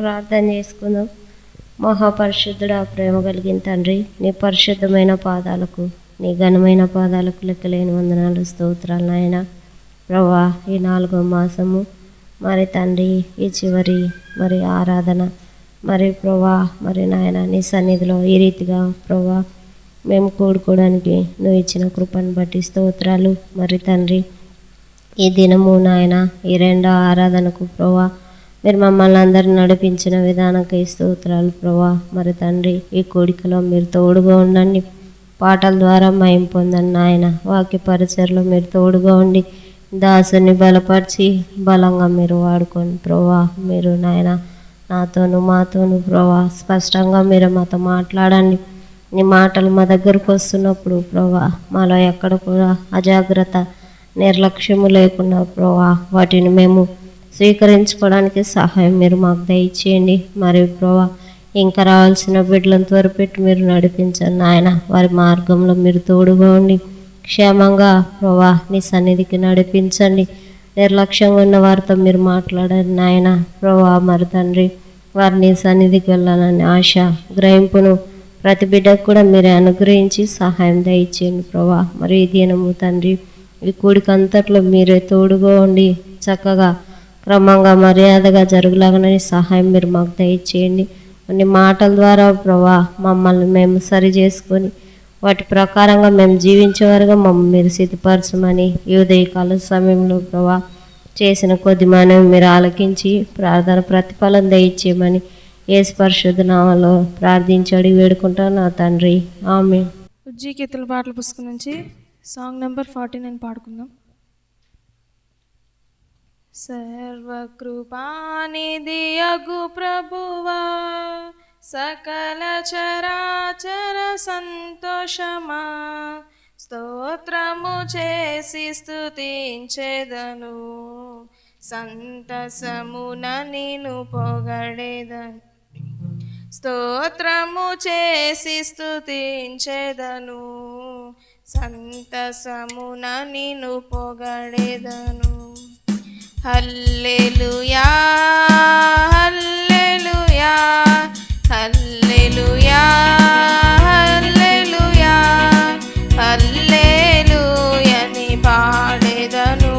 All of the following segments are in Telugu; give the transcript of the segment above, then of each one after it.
ప్రార్థన చేసుకుందాం. మహాపరిశుద్ధుడా, ప్రేమ కలిగిన తండ్రి, నీ పరిశుద్ధమైన పాదాలకు, నీ ఘనమైన పాదాలకు లెక్కలేని వందనాలు, స్తోత్రాలు నాయన. ప్రభా, ఈ 4వ మాసము మరి తండ్రి, ఈ చివరి మరి ఆరాధన మరి ప్రభా, మరి నాయన నీ సన్నిధిలో ఈ రీతిగా ప్రభా మేము కూడుకోవడానికి నువ్వు ఇచ్చిన కృపను బట్టి స్తోత్రాలు. మరి తండ్రి, ఈ దినము నాయన ఈ 2వ ఆరాధనకు ప్రభా మీరు మమ్మల్ని అందరిని నడిపించిన విధానంకి స్తోత్రాలు ప్రభా. మరి తండ్రి, ఈ కోడికలో మీరు తోడుగా ఉండండి, పాటల ద్వారా మయం పొందండి నాయన. వాక్య పరిచయలో మీరు తోడుగా ఉండి దాసుని బలపరిచి బలంగా మీరు వాడుకోండి ప్రభా. మీరు నాయన నాతోను మాతోను ప్రభా స్పష్టంగా మీరు మాతో మాట్లాడండి. నీ మాటలు మా దగ్గరకు వస్తున్నప్పుడు ప్రభా మాలో ఎక్కడ కూడా అజాగ్రత్త నిర్లక్ష్యము లేకుండా ప్రభా వాటిని మేము స్వీకరించుకోవడానికి సహాయం మీరు మాకు దయచేయండి. మరియు ప్రభా ఇంకా రావాల్సిన బిడ్డలను త్వరపెట్టి మీరు నడిపించండి నాయన. వారి మార్గంలో మీరు తోడుగా ఉండి క్షేమంగా ప్రభా నీ సన్నిధికి నడిపించండి. నిర్లక్ష్యంగా ఉన్న వారితో మీరు మాట్లాడండి నాయన. ప్రభా మరి తండ్రి, వారిని సన్నిధికి వెళ్ళాలని ఆశ గ్రహింపును ప్రతి బిడ్డకు కూడా మీరే అనుగ్రహించి సహాయం దయచేయండి ప్రభా. మరి ఈ దినము తండ్రి, ఈ కూడికంతట్లో మీరే తోడుగా ఉండి చక్కగా క్రమంగా మర్యాదగా జరుగులాగానే సహాయం మీరు మాకు దయచేయండి. కొన్ని మాటల ద్వారా ప్రభా మమ్మల్ని మేము సరి చేసుకొని వాటి ప్రకారంగా మేము జీవించేవారుగా మమ్మల్ని మీరు సిద్ధపరచమని ఈ ఉదయకాల సమయంలో ప్రభా చేసిన కొద్ది మనవి మీరు ఆలకించి ప్రార్థన ప్రతిఫలం దయచేయమని యేసు పరిశుద్ధ నామములో ప్రార్థించి అడిగి వేడుకుంటాను నా తండ్రి, ఆమేన్. ఉజ్జీ కీర్తనల పాటల పుస్తకం నుంచి సాంగ్ నెంబర్ 49 పాడుకుందాం. సర్వకృపానిధియగు ప్రభువా, సకల చరాచర సంతోషమా, స్తోత్రము చేసి స్తుతించెదను, సంతసమున నిన్ను పొగడెదను. స్తోత్రము చేసి స్తుతించెదను, సంతసమున నిన్ను పొగడెదను. హల్లెలూయా హల్లెలూయా హల్లెలూయా హల్లెలూయా హల్లెలూయని పాడెదను,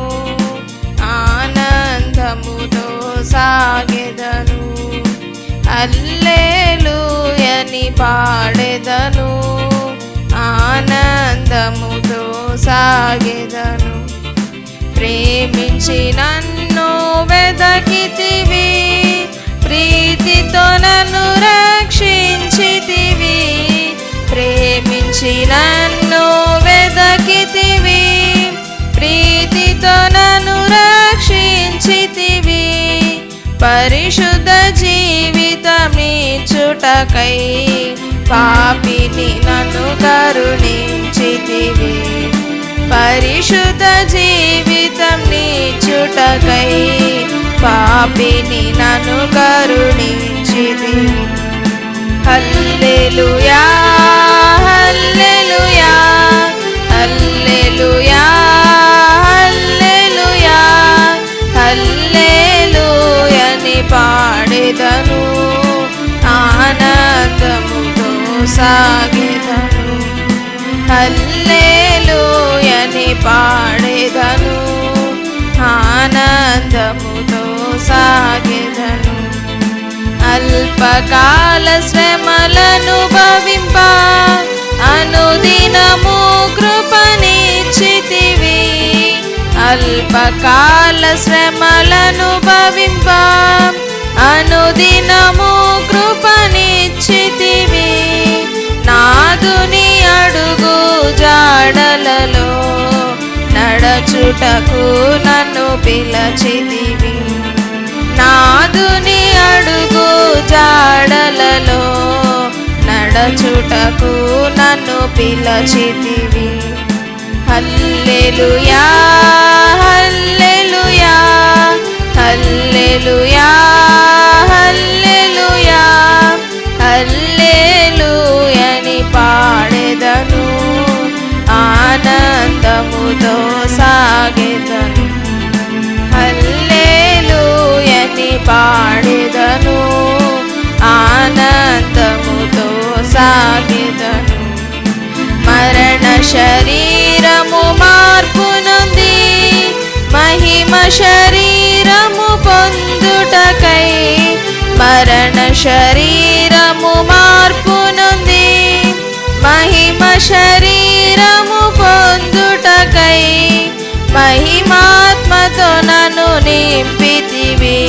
ఆనందముతో సాగెదను. హల్లెలూయని పాడెదను, ఆనందముతో సాగెదను. ప్రేమించి నన్ను వెదకితివి, ప్రీతితో నన్ను రక్షించితివి. ప్రేమించి నన్ను వెదకితివి, ప్రీతితో నన్ను రక్షించితివి. పరిశుద్ధ జీవితం నీచుటకై పాపిని నన్ను కరుణించితివి. పరిశుద్ధ జీవితం నీచుటకై పాపిని నన్ను కరుణించితివి. హల్లెలూయా హల్లెలూయా హల్లెలూయా హల్లెలూయా హల్లెలూయని పాడెదను, ఆనందముతో సాగెదను. హల్లెలూయని పాడెదను, ఆనందముతో సాగెదను. అల్పకాల శ్రమలను భవింప అనుదినము కృపనిచ్చితివి. అల్పకాల శ్రమలను భవింప అనుదినము కృపనిచ్చితివి. నాదుని అడుగు జాడలలో నడచుటకు నన్ను పిలచితివి. నాదుని అడుగు జాడలలో నడచుటకు నన్ను పిలచితివి. హల్లెలూయా హల్లెలూయా హల్లెలూయా హల్లెలూయా హల్లెలూయని పాడెదను, ఆనందముతో సాగెదను. హల్లెలూయని పాడెదను, సాగెదను. మరణ శరీరము మార్పు నొంది మహిమ శరీరము పొందుటకై, మరణ శరీరము మార్పు నొంది మహిమ శరీరము పొందుటకై, మహిమాత్మతో నన్ను నింపితివి,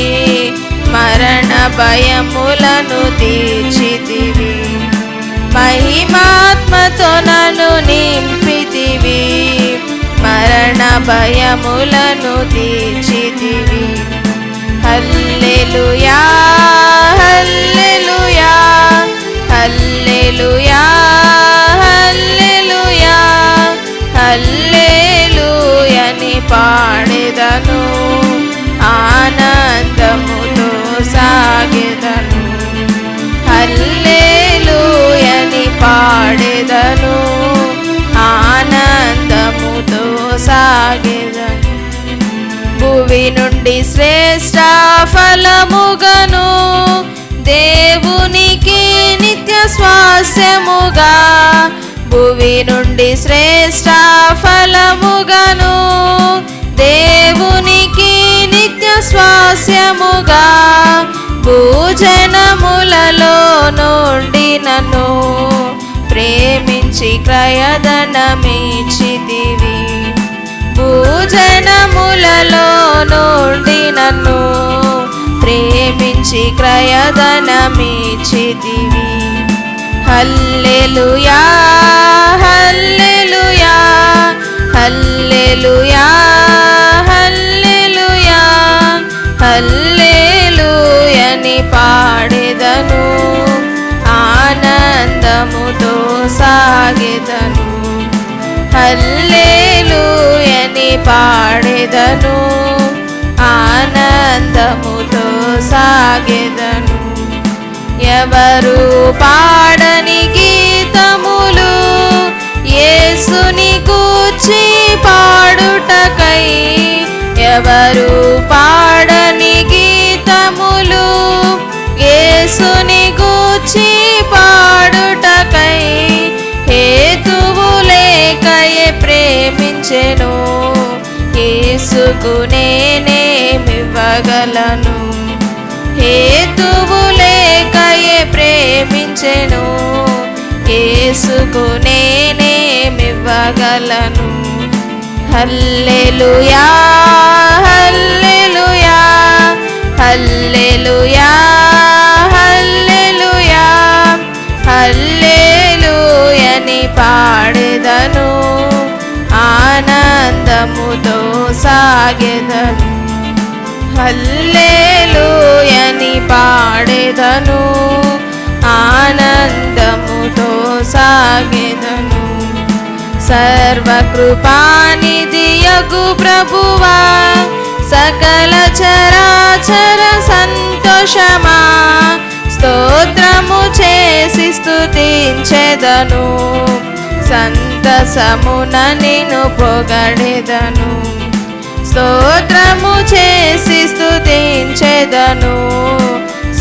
మరణ భయములను తీర్చితివి. మహిమాత్మతో నన్ను నింపితివి, మరణ భయములను తీర్చితివి. హల్లెలూయా హల్లెలూయా హల్లెలూయా హల్లెలూయా హల్లెలూయని పాడెదను, ఆనందముతో సాగెదను. హల్లెలూయని పాడెదను, ఆనందముతో సాగెదను. భువి నుండి శ్రేష్ఠ ఫలముగను దేవునికి నిత్య స్వాస్యముగా, భువి నుండి శ్రేష్ఠ ఫలముగను దేవునికి నిత్య స్వాస్యముగా, భూజనములలో నుండి నన్ను ప్రేమించి క్రయధనమిచ్చితివి. భూజనములలో నుండి నన్ను ప్రేమించి క్రయధనమిచ్చితివి. హల్లెలూయా హల్లెలూయా హల్లెలూయా హల్లెలూయా హల్లెలూయని పాడెదను, ఆనందముతో సాగెదను. హల్లెలూయని పాడెదను, ఆనందముతో సాగెదను. ఎవరు పాడని గీతములు యేసుని గూర్చి పాడుటకై, ఎవరు పాడని గీతములు యేసుని గూర్చి పాడుటకై, హేతువు లేకయే ప్రేమించెను, యేసుకు నేనేమివ్వగలను. హేతువు లేకయే ప్రేమించెను, యేసుకు నేనేమివ్వగలను. హల్లెలూయా హల్లెలూయా హల్లెలూయా హల్లెలూయా హల్లెలూయని పాడెదను, ఆనందముతో సాగెదను. హల్లెలూయని పాడెదను, ఆనందముతో సాగెదను. సర్వకృపానిధియగు ప్రభువా, సకల చరాచర సంతోషమా, స్తోత్రము చేసి స్తుతించెదను, సంతసమున నిన్ను పొగడెదను. స్తోత్రము చేసి స్తుతించెదను,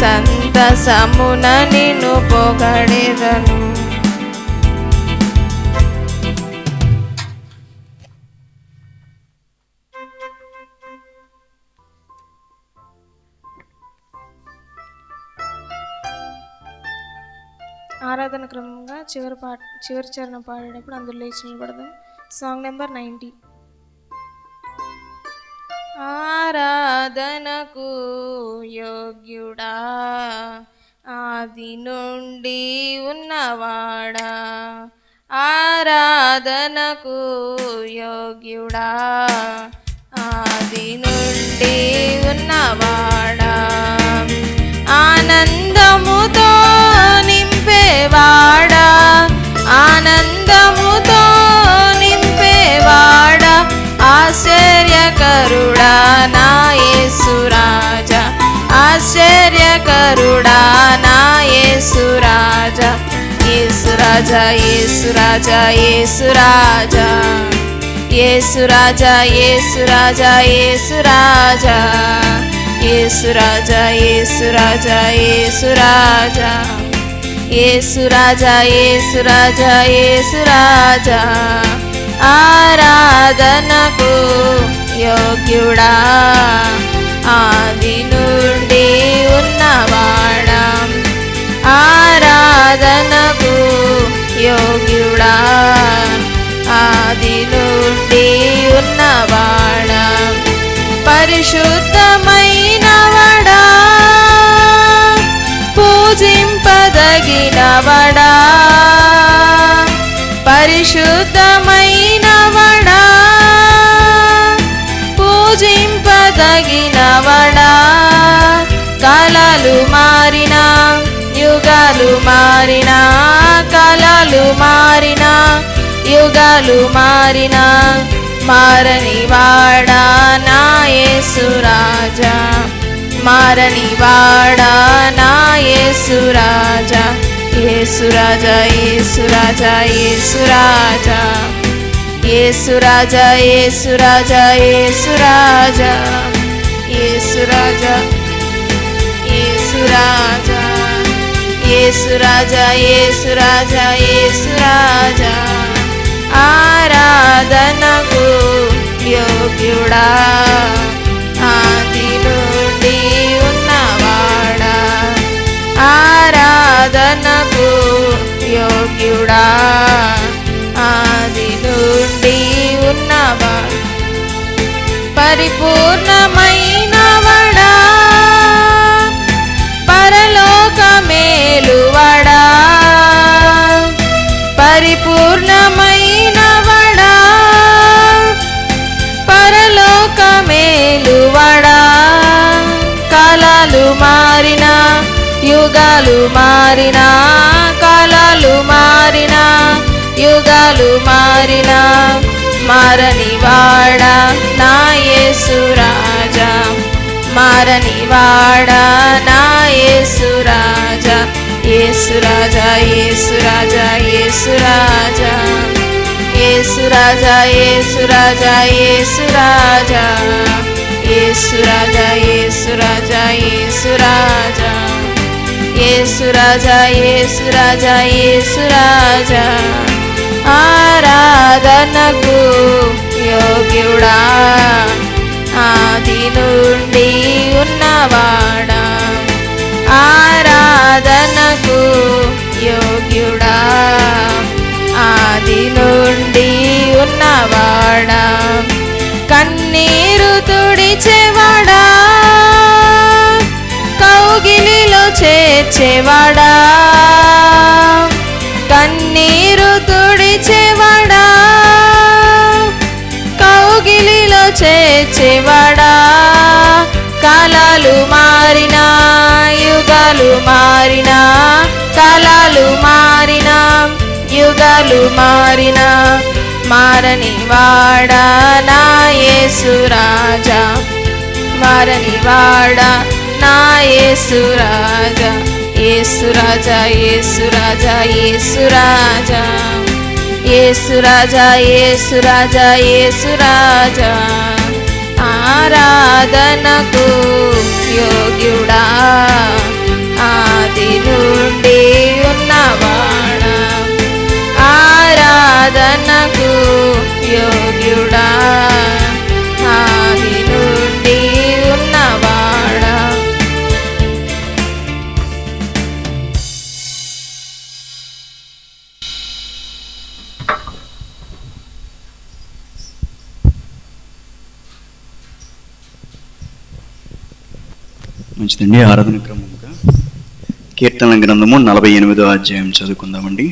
సంతసమున నిన్ను పొగడెదను. ఆరాధన క్రమంగా చివరి చరణం పాడేటప్పుడు అందులో లేచి నిలబడదాం. Song number 90. ఆరాధనకు యోగ్యుడా, ఆది నుండి ఉన్నవాడా, ఆరాధనకు యోగ్యుడా, ఆది నుండి ఉన్నవాడా, ఆనందముతో నింపేవాడా, ఆనందముతో నింపేవాడా, ఆశ్చర్యకరుడా నా యేసు రాజా, ఆశ్చర్యకరుడా నా యేసు రాజా, యేసు రాజా యేసు రాజా యేసు రాజా, యేసు రాజా యేసు రాజా యేసు రాజా, యేసు రాజా యేసు రాజా యేసు రాజా, యేసు రాజా యేసు రాజా యేసు రాజా ఆరాధనకు యోగ్యుడా ఆది నుండి ఉన్నవాడా ఆరాధనకు యోగ్యుడా ఆది నుండి ఉన్నవాడా పరిశుద్ధమైనవాడా పూజింపదగినవాడా పరిశుద్ధమైనవాడా పూజింపదగినవాడా కాలాలు మారినా యుగాలు మారినా కాలాలు మారినా యుగాలు మారినా మారని వాడా నా యేసు రాజా మారని వాడా నా యేసు రాజా యేసు రాజా యేసు రాజా యేసు రాజా యేసు రాజా యేసు రాజా యేసు రాజా యేసు రాజా యేసు రాజా యేసు రాజా యేసు రాజా యేసు రాజా ఆరాధనకు యోగ్యుడా ఆది నుండి ఉన్నవాడా ఆరాధనకు యోగ్యుడా ఆది నుండి ఉన్నవాడా పరిపూర్ణమైనవాడా పరలోకమేలువాడా పరిపూర్ణమైనవాడా పరలోకమేలువాడా కాలాలు మారినా యుగాలు మారినా కాలాలు మారినా యుగాలు మారినా మారని వాడా నా యేసు రాజా మారని వాడా నా యేసు రాజా యేసు రాజా యేసు రాజా యేసు రాజా యేసు రాజా యేసు రాజా యేసు రాజా యేసు రాజా యేసు రాజా యేసు రాజా యేసు రాజా యేసు రాజా యేసు రాజా ఆరాధనకు యోగ్యుడా ఆది నుండి ఉన్నవాడా ఆరాధనకు యోగ్యుడా ఆది నుండి ఉన్నవాడా కన్నీరు తుడిచేవాడా కౌగిలిలో చేర్చేవాడా కన్నీరు తుడిచేవాడా కౌగిలిలో చేర్చేవాడా కాలాలు మారినా యుగాలు మారినా కాలాలు మారినా యుగాలు మారినా మారని వాడా నా యేసు రాజా మారని వాడా నా యేసు రాజా యేసు రాజా యేసు రాజా యేసు రాజా యేసు రాజా యేసు రాజా యేసు రాజా ఆరాధనకు యోగ్యుడా ఆది నుండి ఉన్నవాడా ఆరాధనకు యోగ్యుడా ఆది నుండి ఉన్నవాడా మంచిదండి. ఆరాధన క్రమంగా కీర్తనల గ్రంథము 48వ అధ్యాయం చదువుకుందామండి.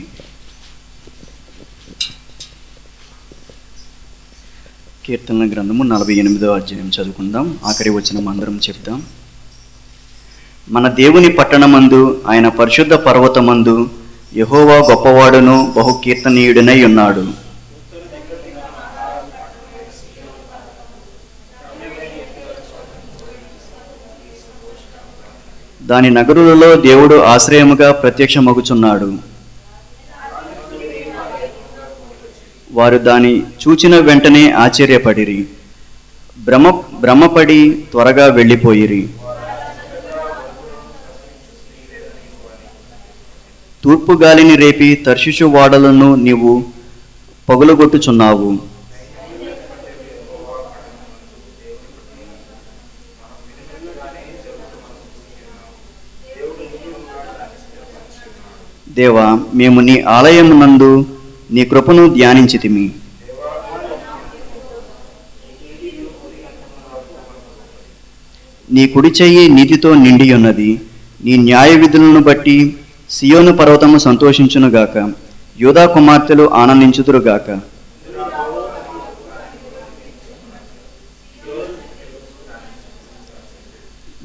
కీర్తనల గ్రంథము 48వ అధ్యాయం చదువుకుందాం. ఆఖరి వచనం అందరం చెప్తాం. మన దేవుని పట్టణమందు ఆయన పరిశుద్ధ పర్వతమందు యెహోవా గొప్పవాడును బహు కీర్తనీయుడనై ఉన్నాడు. దాని నగరులలో దేవుడు ఆశ్రయముగా ప్రత్యక్షమగుచున్నాడు. వారు దాని చూచిన వెంటనే ఆశ్చర్యపడిరి, భ్రమపడి త్వరగా వెళ్ళిపోయిరి. తూర్పు గాలిని రేపి తర్షిషు వాడలను నీవు పగులగొట్టుచున్నావు. దేవా, మేము నీ ఆలయమునందు నీ కృపను ధ్యానించితిమి. నీ కుడి చెయ్యి నీతితో నిండి ఉన్నది. నీ న్యాయ విధులను బట్టి సియోను పర్వతము సంతోషించునుగాక, యూదా కుమార్తెలు ఆనందించుదురుగాక.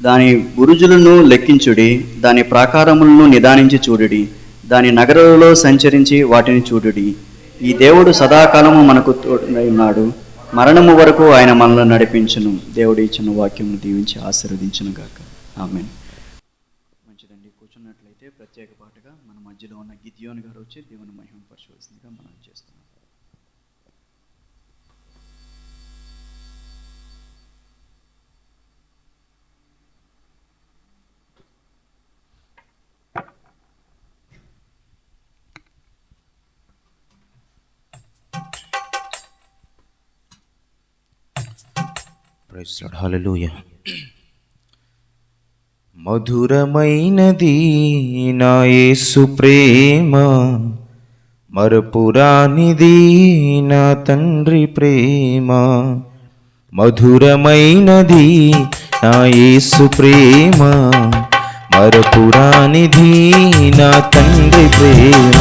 దాని బురుజులను లెక్కించుడి, దాని ప్రాకారములను నిదానించి చూడుడి, దాని నగరాలలో సంచరించి వాటిని చూడుడి. ఈ దేవుడు సదాకాలము మనకు తోడై ఉన్నాడు, మరణము వరకు ఆయన మనల్ని నడిపించును. దేవుడు ఇచ్చిన వాక్యమును దీవించి ఆశీర్వదించును గాక. ఆమేన్. మంచిదండి, కూర్చున్నట్లయితే ప్రత్యేక పాటగా మన మధ్యలో ఉన్న గిద్యోన్ గారు వచ్చి దేవుని మహిమ పరచవలసిందిగా మనం చేస్తున్నాం. ప్రైజ్ లార్డ్, హల్లెలూయా. మధురమైనది నా యేసు ప్రేమ, మరపురానిది నా తండ్రి ప్రేమ. మధురమైనది నా యేసు ప్రేమ, మరపురానిది నా తండ్రి ప్రేమ.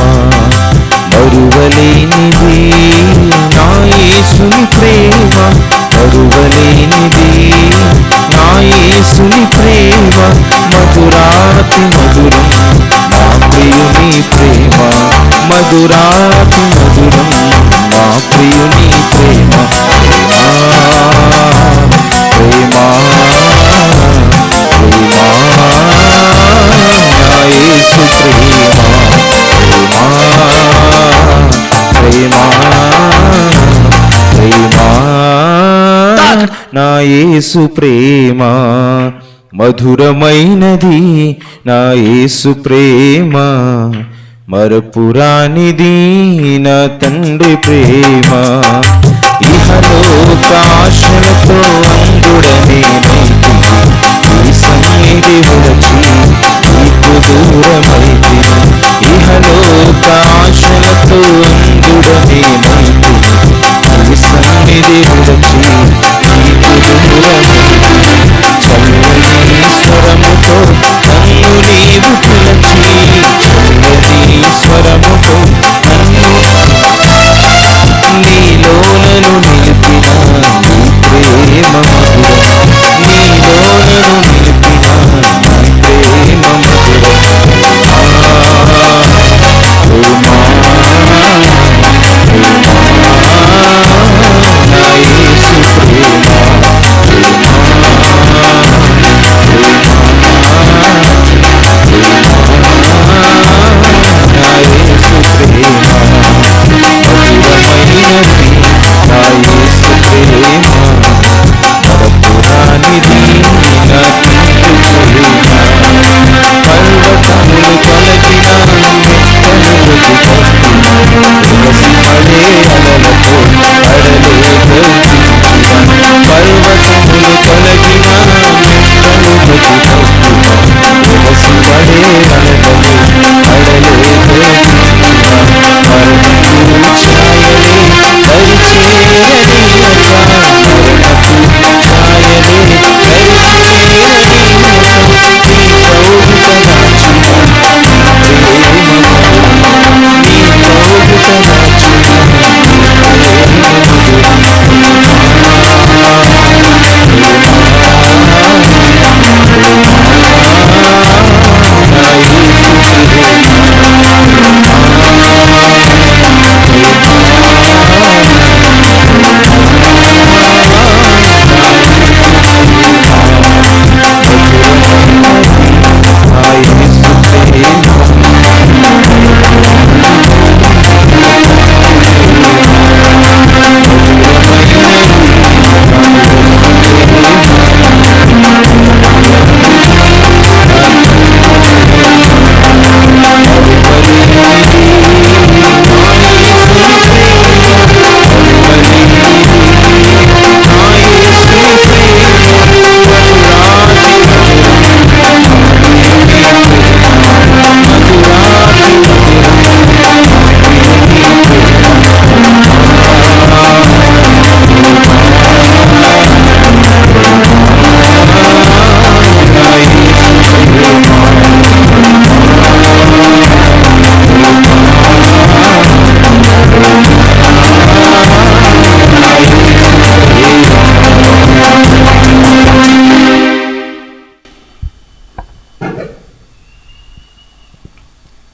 మరువలేనిది నా యేసుని ప్రేమ, మరువలేనిది నా యేసుని ప్రేమ. మధురాతి మధురం నా ప్రియుని ప్రేమ, మధురాతి మధురం నా ప్రియుని ప్రేమ. ప్రేమ నా యేసు ప్రేమ, ప్రేమ నా యేసు ప్రేమ. మధురమైనది నా యేసు ప్రేమ, మరపురానిది నా తండ్రి ప్రేమ. ఇహలోకాశలతో అంగుడనే ఈ సన్నిధి విరచి నీకు దూరమైతే. ఇహలోకాశలతో అంగుడనే ఈ సన్నిధి విరచి నీకు దూరమైతే. చల్లని స్వరముతో నన్ను నీవు పిలచి, చల్లని స్వరముతో నన్ను నీలో నన్ను నిలిపిన నీ ప్రేమ మధురం,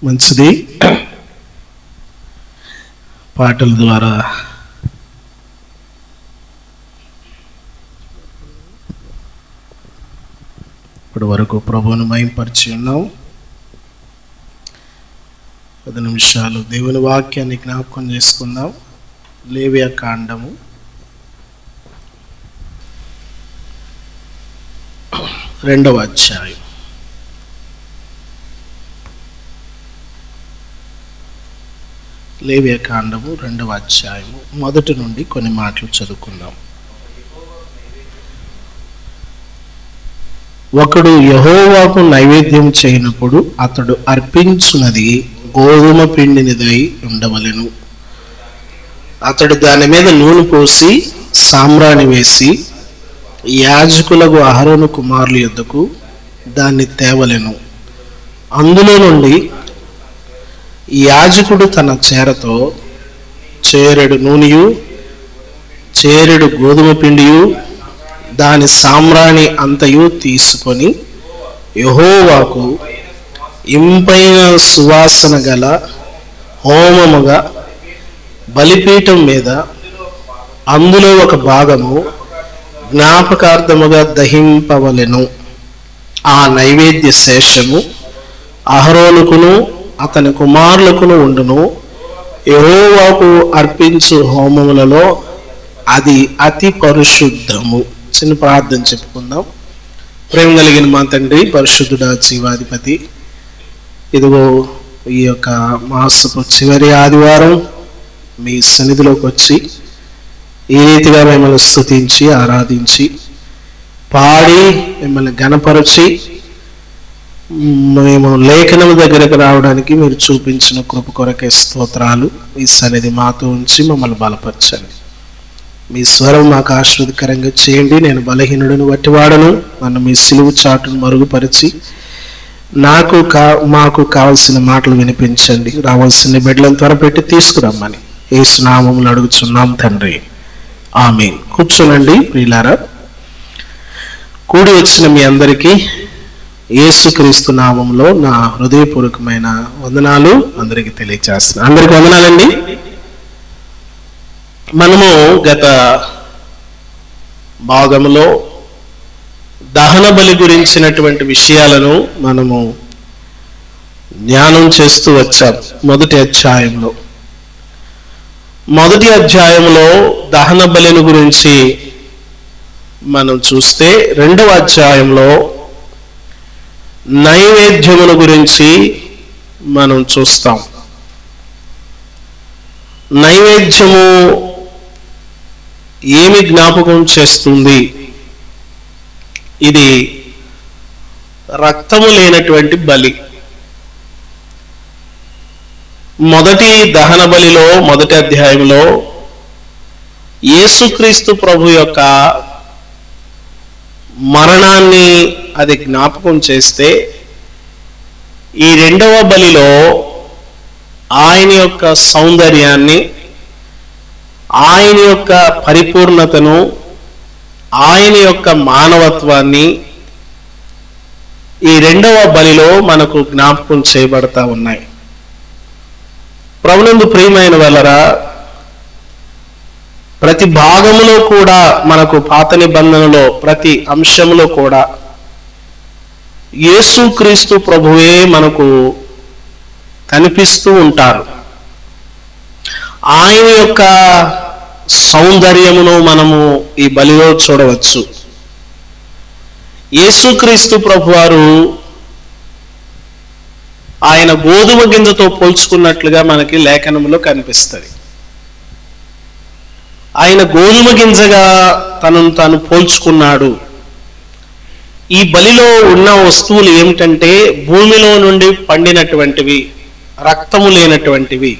మంచిది. పాటల ద్వారా ఇప్పటి వరకు ప్రభువును మహింపరిచి ఉన్నాం. 10 నిమిషాలు దేవుని వాక్యాన్ని జ్ఞాపకం చేసుకుందాం. లేవియా కాండము 2వ అధ్యాయం. లేవియా కాండము 2వ అధ్యాయము మొదటి నుండి కొన్ని మాటలు చదువుకుందాం. ఒకడు యెహోవాకు నైవేద్యం చేయనప్పుడు అతడు అర్పించున్నది గోధుమ పిండినిదై ఉండవలెను. అతడు దాని మీద నూనె పోసి సాంబ్రాణి వేసి యాజకులకు అహరోను కుమారుల యొద్దకు దాన్ని తేవలెను. అందులో నుండి యాజకుడు తన చేరతో చేరెడు నూనెయు చేరెడు గోధుమ పిండియు దాని సాంబ్రాణి అంతయు తీసుకొని యెహోవాకు ఇంపైన సువాసన గల హోమముగా బలిపీఠం మీద అందులో ఒక భాగము జ్ఞాపకార్థముగా దహింపవలెను. ఆ నైవేద్య శేషము అహరోనుకును అతని కుమారులకును ఉండును. యెహోవాకు అర్పించు హోమములలో అది అతి పరిశుద్ధము. చిన్న ప్రార్థన చెప్పుకుందాం. ప్రేమ కలిగిన మా తండ్రి, పరిశుద్ధుడా, జీవాధిపతి, ఇదిగో ఈ యొక్క మాసపు చివరి ఆదివారం మీ సన్నిధిలోకి వచ్చి ఈ రీతిగా మిమ్మల్ని స్తుతించి ఆరాధించి పాడి మిమ్మల్ని ఘనపరచి మేము లేఖనం దగ్గరకు రావడానికి మీరు చూపించిన కృప కొరకే స్తోత్రాలు. ఈ సన్నిధి మాతో ఉంచి మమ్మల్ని బలపరచండి. మీ స్వరం మాకు ఆశీర్వదకరంగా చేయండి. నేను బలహీనుడిని వట్టివాడను. నన్ను మీ సిలువు చాటును మరుగుపరిచి మాకు కావలసిన మాటలు వినిపించండి. రావాల్సిన బిడ్డలను త్వరపెట్టి తీసుకురమ్మని యేసు నామములో అడుగుచున్నాం తండ్రి, ఆమేన్. కూర్చోనండి ప్రియులారా. కూడి వచ్చిన మీ అందరికీ యేసుక్రీస్తు నామములో నా హృదయపూర్వకమైన వందనాలు అందరికీ తెలియజేస్తున్నాను. అందరికీ వందనాలండి. మనము గత భాగంలో దహన బలి గురించినటువంటి విషయాలను మనము ధ్యానం చేస్తూ వచ్చాం. మొదటి అధ్యాయంలో దహన బలిని గురించి మనం చూస్తే, 2వ అధ్యాయంలో నైవేద్యముల గురించి మనం చూస్తాం. నైవేద్యము ఏమి జ్ఞాపకం చేస్తుంది? ఇది రక్తము లేనటువంటి బలి. మొదటి దహన బలిలో మొదటి అధ్యాయంలో యేసుక్రీస్తు ప్రభు యొక్క మరణాన్ని అది జ్ఞాపకం చేస్తే, ఈ 2వ బలిలో ఆయన యొక్క సౌందర్యాన్ని, ఆయన యొక్క పరిపూర్ణతను, ఆయన యొక్క మానవత్వాన్ని ఈ 2వ బలిలో మనకు జ్ఞాపకం చేయబడతా ఉన్నాయి. ప్రభునందు ప్రియమైన వాళ్ళరా, ప్రతి భాగములో కూడా మనకు పాత నిబంధనలో ప్రతి అంశంలో కూడా యేసుక్రీస్తు ప్రభువే మనకు కనిపిస్తూ ఉంటారు. ఆయన యొక్క సౌందర్యమును మనము ఈ బలిలో చూడవచ్చు. యేసుక్రీస్తు ప్రభువారు ఆయన గోధుమ గింజతో పోల్చుకున్నట్లుగా మనకి లేఖనంలో కనిపిస్తుంది. ఆయన గోధుమ గింజగా తనను తాను పోల్చుకున్నాడు. ఈ బలిలో ఉన్న వస్తువులు ఏమిటంటే భూమిలో నుండి పండినటువంటివి, రక్తము లేనటువంటివి.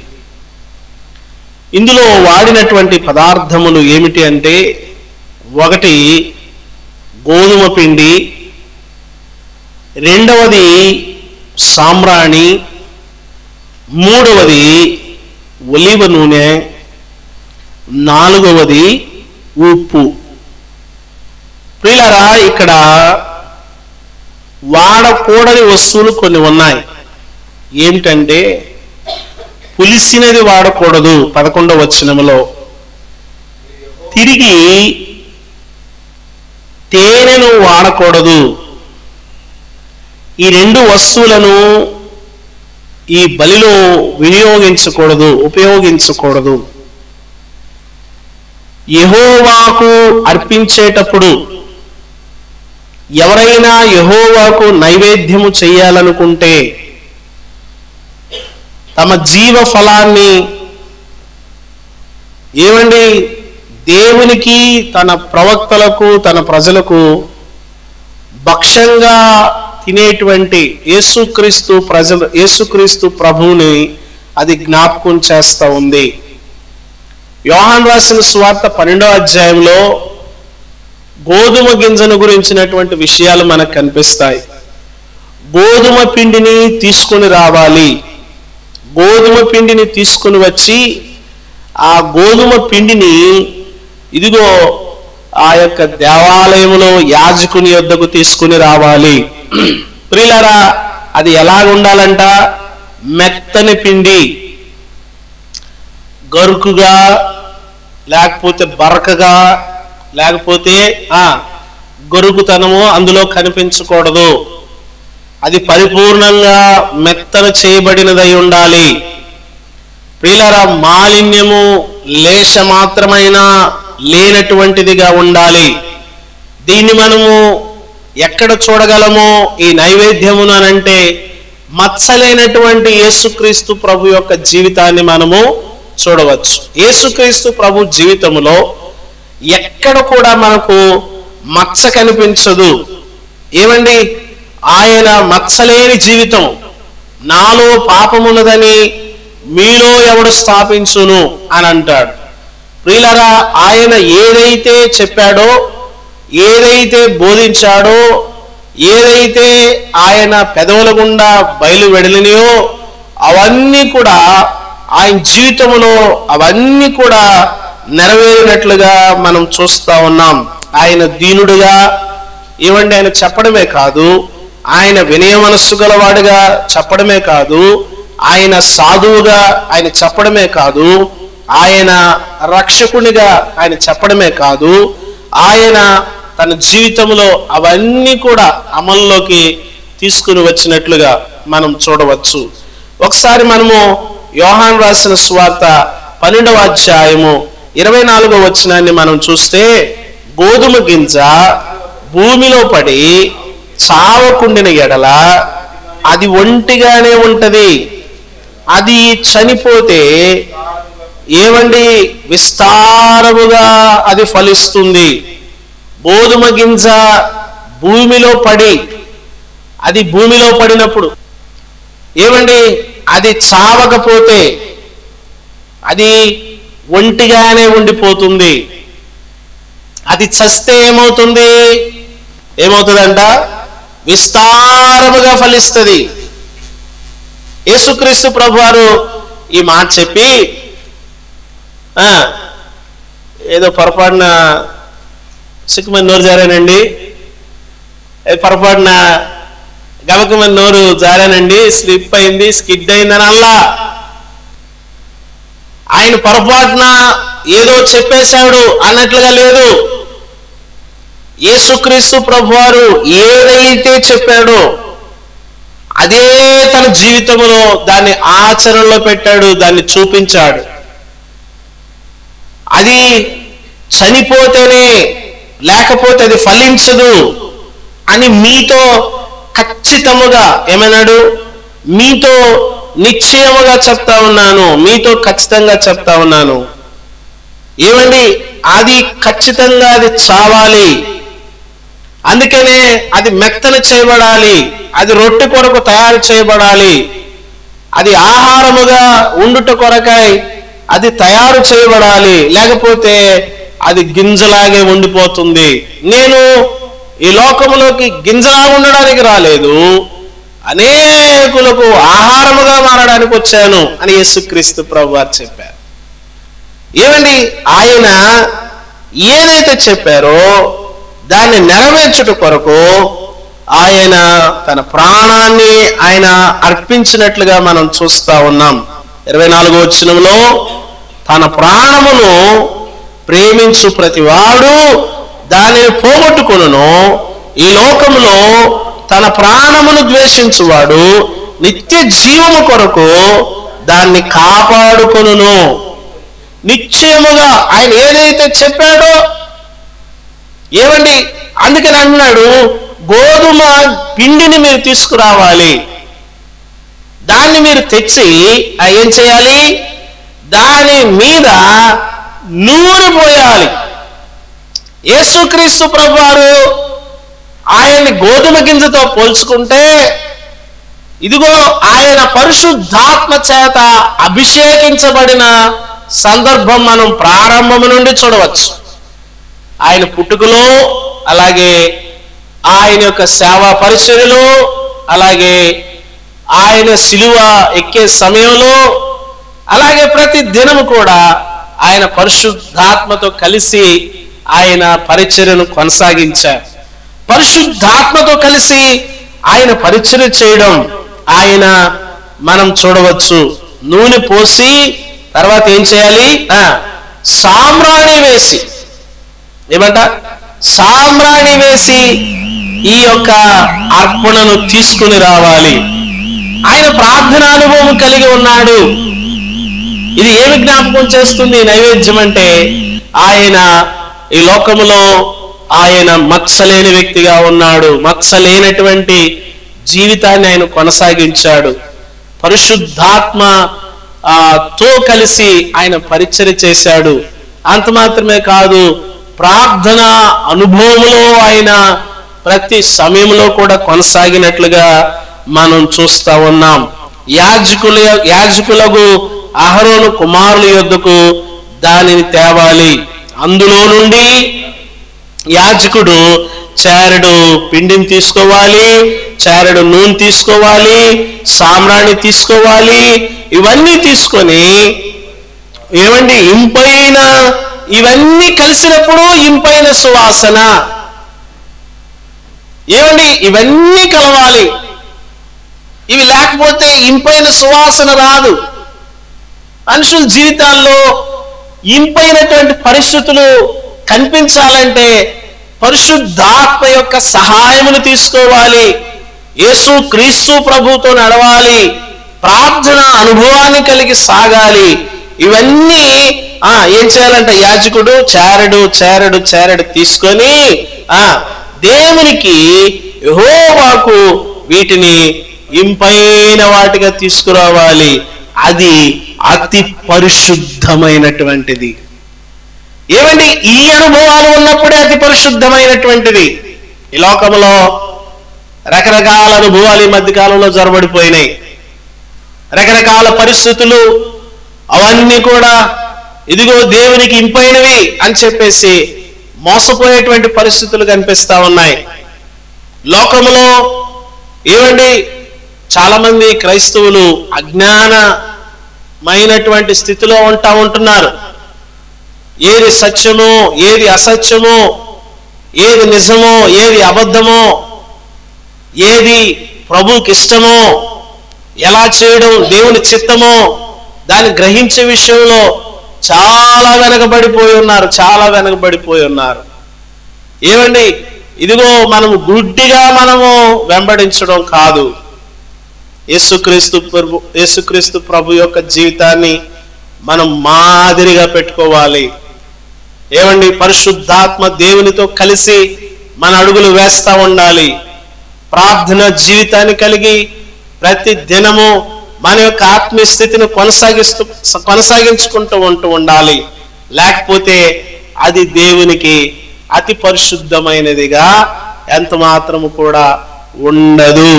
ఇందులో వాడినటువంటి పదార్థములు ఏమిటి అంటే, 1 గోధుమ పిండి, 2వది సాంబ్రాణి, 3వది ఒలివ నూనె, 4వది ఉప్పు. ప్రియులారా, ఇక్కడ వాడకూడని వస్తువులు కొన్ని ఉన్నాయి. ఏమిటంటే పులిసినది వాడకూడదు. 11వ వచనంలో తిరిగి తేనెను వాడకూడదు. ఈ 2 వస్తువులను ఈ బలిలో వినియోగించకూడదు, ఉపయోగించకూడదు. యెహోవాకు అర్పించేటప్పుడు ఎవరైనా యెహోవాకు నైవేద్యము చేయాలనుకుంటే తమ జీవ ఫలాన్ని దేవునికి, తన ప్రవక్తలకు, తన ప్రజలకు భక్ష్యంగా తినేటువంటి యేసుక్రీస్తు ప్రభువుని అది జ్ఞాపకం చేస్తూ ఉంది. యోహాను రాసిన సువార్త 12వ అధ్యాయంలో గోధుమ గింజను గురించినటువంటి విషయాలు మనకు కనిపిస్తాయి. గోధుమ పిండిని తీసుకుని రావాలి. గోధుమ పిండిని తీసుకుని వచ్చి ఆ గోధుమ పిండిని ఇదిగో ఆ యొక్క దేవాలయంలో యాజకుని యొద్దకు తీసుకుని రావాలి. ప్రియులారా, అది ఎలా ఉండాలంట? మెత్తని పిండి, గరుకుగా లేకపోతే బరకగా లేకపోతే గరుకుతనము అందులో కనిపించకూడదు. అది పరిపూర్ణంగా మెత్తన చేయబడినదై ఉండాలి. ప్రియులారా, మాలిన్యము లేశ మాత్రమైనా లేనటువంటిదిగా ఉండాలి. దీన్ని మనము ఎక్కడ చూడగలమో ఈ నైవేద్యమును అనంటే మచ్చలేనటువంటి యేసుక్రీస్తు ప్రభు యొక్క జీవితాన్ని మనము చూడవచ్చు. యేసుక్రీస్తు ప్రభు జీవితములో ఎక్కడ కూడా మనకు మచ్చ కనిపించదు. ఆయన మచ్చలేని జీవితం. నాలో పాపమున్నదని మీలో ఎవడు స్థాపించును అని అంటాడు. ప్రియులారా, ఆయన ఏదైతే చెప్పాడో, ఏదైతే బోధించాడో, ఏదైతే ఆయన పెదవుల గుండా బయలు వెడలినాయో అవన్నీ కూడా ఆయన జీవితంలో అవన్నీ కూడా నెరవేరినట్లుగా మనం చూస్తా ఉన్నాం. ఆయన దీనుడుగా ఆయన చెప్పడమే కాదు, ఆయన వినయ మనస్సు గలవాడుగా చెప్పడమే కాదు, ఆయన సాధువుగా ఆయన చెప్పడమే కాదు, ఆయన రక్షకునిగా ఆయన చెప్పడమే కాదు, ఆయన తన జీవితంలో అవన్నీ కూడా అమల్లోకి తీసుకుని వచ్చినట్లుగా మనం చూడవచ్చు. ఒకసారి మనము యోహాను రాసిన సువార్త 12వ అధ్యాయము 24వ వచనాన్ని మనం చూస్తే, గోధుమ గింజ భూమిలో పడి చావకుండిన ఎడల అది ఒంటిగానే ఉంటది. అది చనిపోతే విస్తారముగా అది ఫలిస్తుంది. గోధుమ గింజ భూమిలో పడి, అది భూమిలో పడినప్పుడు అది చావకపోతే అది ఒంటిగానే ఉండిపోతుంది. అది చస్తే ఏమవుతుందంట? విస్తారముగా ఫలిస్తుంది. యేసుక్రీస్తు ప్రభువారు ఈ మాట చెప్పి ఏదో పొరపాటున సిక్కుమని నోరు జారానండి, పొరపాటున గమకమని నోరు జారానండి, స్లిప్ అయింది, స్కిడ్ అయిందని అల్లా. ఆయన పొరపాటున ఏదో చెప్పేశాడు అన్నట్లుగా లేదు. యేసుక్రీస్తు ప్రభువారు ఏదైతే చెప్పాడో అదే తన జీవితంలో దాన్ని ఆచరణలో పెట్టాడు, దాన్ని చూపించాడు. అది చనిపోతేనే, లేకపోతే అది ఫలించదు అని మీతో ఖచ్చితముగా ఏమన్నాడు? మీతో నిశ్చయముగా చెప్తా ఉన్నాను, మీతో ఖచ్చితంగా చెప్తా ఉన్నాను. అది ఖచ్చితంగా అది చావాలి. అందుకనే అది మెత్తన చేయబడాలి, అది రొట్టె కొరకు తయారు చేయబడాలి, అది ఆహారముగా ఉండుట కొరకై అది తయారు చేయబడాలి, లేకపోతే అది గింజలాగే ఉండిపోతుంది. నేను ఈ లోకములోకి గింజలా ఉండడానికి రాలేదు, అనేకులకు ఆహారముగా మారడానికి వచ్చాను అని యేసుక్రీస్తు ప్రభువారు చెప్పారు. ఆయన ఏదైతే చెప్పారో దాన్ని నెరవేర్చుట కొరకు ఆయన తన ప్రాణాన్ని ఆయన అర్పించినట్లుగా మనం చూస్తా ఉన్నాం. 24వ వచనంలో తన ప్రాణమును ప్రేమించు ప్రతివాడు దానిని పోగొట్టుకొనును, ఈ లోకములో తన ప్రాణమును ద్వేషించువాడు నిత్య జీవము కొరకు దాన్ని కాపాడుకొనును. నిశ్చయముగా ఆయన ఏదైతే చెప్పాడో, ఏమండి అందుకని అన్నాడు, గోధుమ పిండిని మీరు తీసుకురావాలి, దాన్ని మీరు తెచ్చి ఏం చేయాలి, దాని మీద నూనె పోయాలి. యేసుక్రీస్తు ప్రభువారు ఆయన్ని గోధుమ గింజతో పోల్చుకుంటే, ఇదిగో ఆయన పరిశుద్ధాత్మ చేత అభిషేకించబడిన సందర్భం మనం ప్రారంభం నుండి చూడవచ్చు. ఆయన పుట్టుకలో, అలాగే ఆయన యొక్క సేవా పరిచర్యలో, అలాగే ఆయన శిలువ ఎక్కే సమయంలో, అలాగే ప్రతి దినము కూడా ఆయన పరిశుద్ధాత్మతో కలిసి ఆయన పరిచర్యను కొనసాగించారు. పరిశుద్ధాత్మతో కలిసి ఆయన పరిచర్య చేయడం ఆయన మనం చూడవచ్చు. నూనె పోసి తర్వాత ఏం చేయాలి, సాంబ్రాణి వేసి, ఏమంట సాంబ్రాణి వేసి ఈ యొక్క అర్పణను తీసుకుని రావాలి. ఆయన ప్రార్థన అనుభవం కలిగి ఉన్నాడు. ఇది ఏమి జ్ఞాపకం చేస్తుంది నైవేద్యం అంటే, ఆయన ఈ లోకములో ఆయన మచ్చలేని వ్యక్తిగా ఉన్నాడు. మచ్చలేనటువంటి జీవితాన్ని ఆయన కొనసాగించాడు. పరిశుద్ధాత్మ తో కలిసి ఆయన పరిచర్య చేశాడు. అంత మాత్రమే కాదు, ప్రార్థన అనుభవంలో ఆయన ప్రతి సమయంలో కూడా కొనసాగినట్లుగా మనం చూస్తా ఉన్నాం. యాజకులకు అహరోను కుమారుల యొద్దకు దానిని తేవాలి. అందులో నుండి యాజకుడు చారెడు పిండిని తీసుకోవాలి, చారెడు నూనె తీసుకోవాలి, సాంబ్రాణి తీసుకోవాలి. ఇవన్నీ తీసుకొని ఏమండి ఇంపైన, ఇవన్నీ కలిసినప్పుడు ఇంపైన సువాసన, ఏమండి ఇవన్నీ కలవాలి. ఇవి లేకపోతే ఇంపైన సువాసన రాదు. మనుషుల జీవితాల్లో ఇంపైనటువంటి పరిస్థితులు కనిపించాలంటే పరిశుద్ధాత్మ యొక్క సహాయమును తీసుకోవాలి. యేసు క్రీస్తు ప్రభుతో నడవాలి, ప్రార్థన అనుభవాన్ని కలిగి సాగాలి. ఇవన్నీ ఏం చేయాలంటే యాజకుడు చారెడు తీసుకొని దేవునికి యెహోవాకు వీటిని ఇంపైన వాటిగా తీసుకురావాలి. అది అతి పరిశుద్ధమైనటువంటిది. ఏమండి ఈ అనుభవాలు ఉన్నప్పుడే అతి పరిశుద్ధమైనటువంటిది. ఈ లోకంలో రకరకాల అనుభవాలు ఈ మధ్యకాలంలో జరబడిపోయినాయి. రకరకాల పరిస్థితులు, అవన్నీ కూడా ఇదిగో దేవునికి ఇంపైనవి అని చెప్పేసి మోసపోయేటువంటి పరిస్థితులు కనిపిస్తా ఉన్నాయి. లోకములో ఏమండి చాలా మంది క్రైస్తవులు అజ్ఞానమైనటువంటి స్థితిలో ఉంటున్నారు. ఏది సత్యమో, ఏది అసత్యమో, ఏది నిజమో, ఏది అబద్ధమో, ఏది ప్రభువుకి ఇష్టమో, ఎలా చేయడం దేవుని చిత్తమో దాన్ని గ్రహించే విషయంలో చాలా వెనకబడిపోయి ఉన్నారు. ఏమండి ఇదిగో మనము గుడ్డిగా వెంబడించడం కాదు. యేసుక్రీస్తు ప్రభు యొక్క జీవితాన్ని మనం మాదిరిగా పెట్టుకోవాలి. ఏమండి పరిశుద్ధాత్మ దేవునితో కలిసి మన అడుగులు వేస్తా ఉండాలి. ప్రార్థన జీవితాన్ని కలిగి ప్రతి దినము మన యొక్క ఆత్మీయ స్థితిని కొనసాగించుకుంటూ ఉండాలి. లేకపోతే అది దేవునికి అతి పరిశుద్ధమైనదిగా ఎంత మాత్రము కూడా ఉండదు.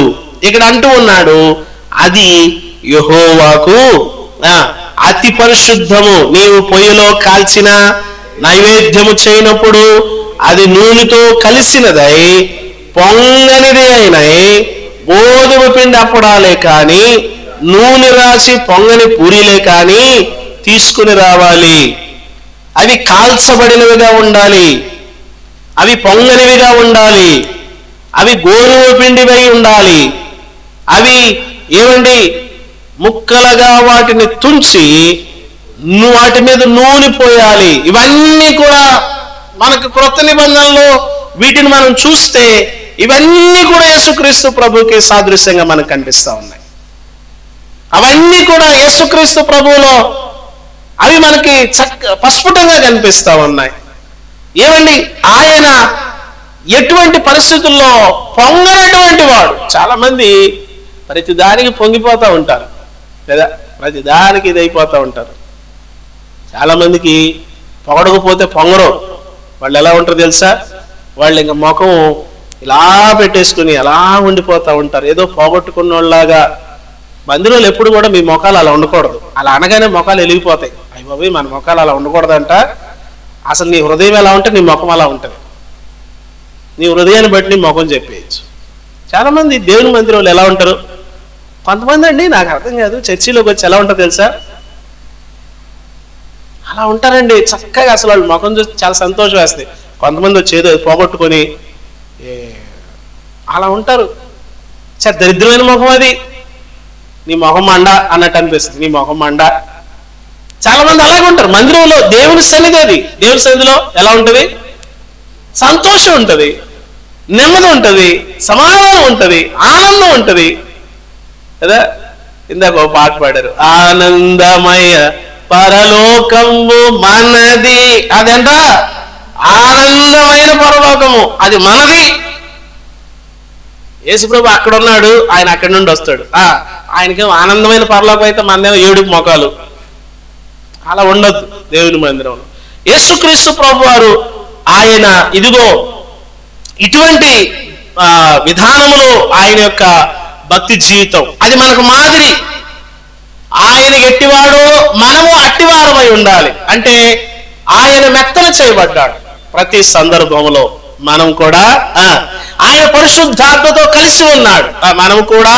ఇక్కడ అంటూ ఉన్నాడు, అది యెహోవాకు అతి పరిశుద్ధము. నీవు పొయ్యిలో కాల్చిన నైవేద్యము చేయనప్పుడు అది నూనెతో కలిసినదై పొంగనిది అయినై గోధుమ పిండి అప్పడాలే కాని నూనె రాసి పొంగని పూరీలే కాని తీసుకుని రావాలి. అవి కాల్చబడినవిగా ఉండాలి, అవి పొంగనివిగా ఉండాలి. అవి గోధుమ పిండివై ఉండాలి. అవి ఏమండి ముక్కలుగా వాటిని తుంచి వాటి మీద నూనె పోయాలి. ఇవన్నీ కూడా మనకు క్రొత్త నిబంధనలో వీటిని మనం చూస్తే ఇవన్నీ కూడా యేసుక్రీస్తు ప్రభువుకి సాదృశ్యంగా మనకు కనిపిస్తా ఉన్నాయి. అవన్నీ కూడా యేసుక్రీస్తు ప్రభువులో అవి మనకి ప్రస్ఫుటంగా కనిపిస్తా ఉన్నాయి. ఏమండి ఆయన ఎటువంటి పరిస్థితుల్లో పొంగనటువంటి వాడు. చాలా మంది ప్రతిదానికి పొంగిపోతూ ఉంటారు లేదా ప్రతిదానికి ఇదైపోతూ ఉంటారు. చాలా మందికి పొగడకపోతే పొంగరు. వాళ్ళు ఎలా ఉంటారు తెలుసా? వాళ్ళు ఇంకా ముఖం ఇలా పెట్టేసుకుని అలా ఉండిపోతూ ఉంటారు, ఏదో పోగొట్టుకున్న వాళ్ళలాగా. మందిరంలో ఎప్పుడు కూడా మీ ముఖాలు అలా ఉండకూడదు. అలా అనగానే ముఖాలు వెలిగిపోతాయి. అయ్య బాబోయ్, మన ముఖాలు అలా ఉండకూడదంట. అసలు నీ హృదయం ఎలా ఉంటే నీ ముఖం అలా ఉంటుంది. నీ హృదయాన్ని బట్టి నీ ముఖం చెప్పేయచ్చు. చాలా మంది దేవుని మందిరంలో ఎలా ఉంటారు? కొంతమంది అండి, నాకు అర్థం కాదు, చర్చిలోకి వచ్చి ఎలా ఉంటారు తెలుసా? అలా ఉంటారండి చక్కగా. అసలు వాళ్ళు ముఖం చూసి చాలా సంతోషం వేస్తాయి. కొంతమంది వచ్చి ఏదో పోగొట్టుకొని అలా ఉంటారు. చాలా దరిద్రమైన ముఖం అది. నీ ముఖం మండ అన్నట్టు అనిపిస్తుంది. నీ ముఖం మండ. చాలా మంది అలాగే ఉంటారు మందిరంలో. దేవుని సన్నిధి అది. దేవుని సన్నిధిలో ఎలా ఉంటుంది? సంతోషం ఉంటుంది, నెమ్మది ఉంటుంది, సమాధానం ఉంటుంది, ఆనందం ఉంటుంది కదా. ఇందాక ఒక పాట పాడారు, ఆనందమయ పరలోకము మనది. అదంట ఆనందమైన పరలోకము, అది మనది. యేసుప్రభు అక్కడ ఉన్నాడు, ఆయన అక్కడి నుండి వస్తాడు. ఆయనకేమో ఆనందమైన పరలోకం అయితే మనదేమో ఏడుపు మొఖాలు. అలా ఉండొద్దు దేవుని మందిరంలో. యేసుక్రీస్తు ప్రభు వారు ఆయన ఇదిగో ఇటువంటి విధానములో ఆయన యొక్క భక్తి జీవితం అది మనకు మాదిరి. ఆయన ఎట్టివాడో మనము అట్టివారమై ఉండాలి. అంటే ఆయన మెత్తన చేయబడ్డాడు ప్రతి సందర్భంలో. మనం కూడా ఆయన పరిశుద్ధాత్మతో కలిసి ఉన్నాడు. మనం కూడా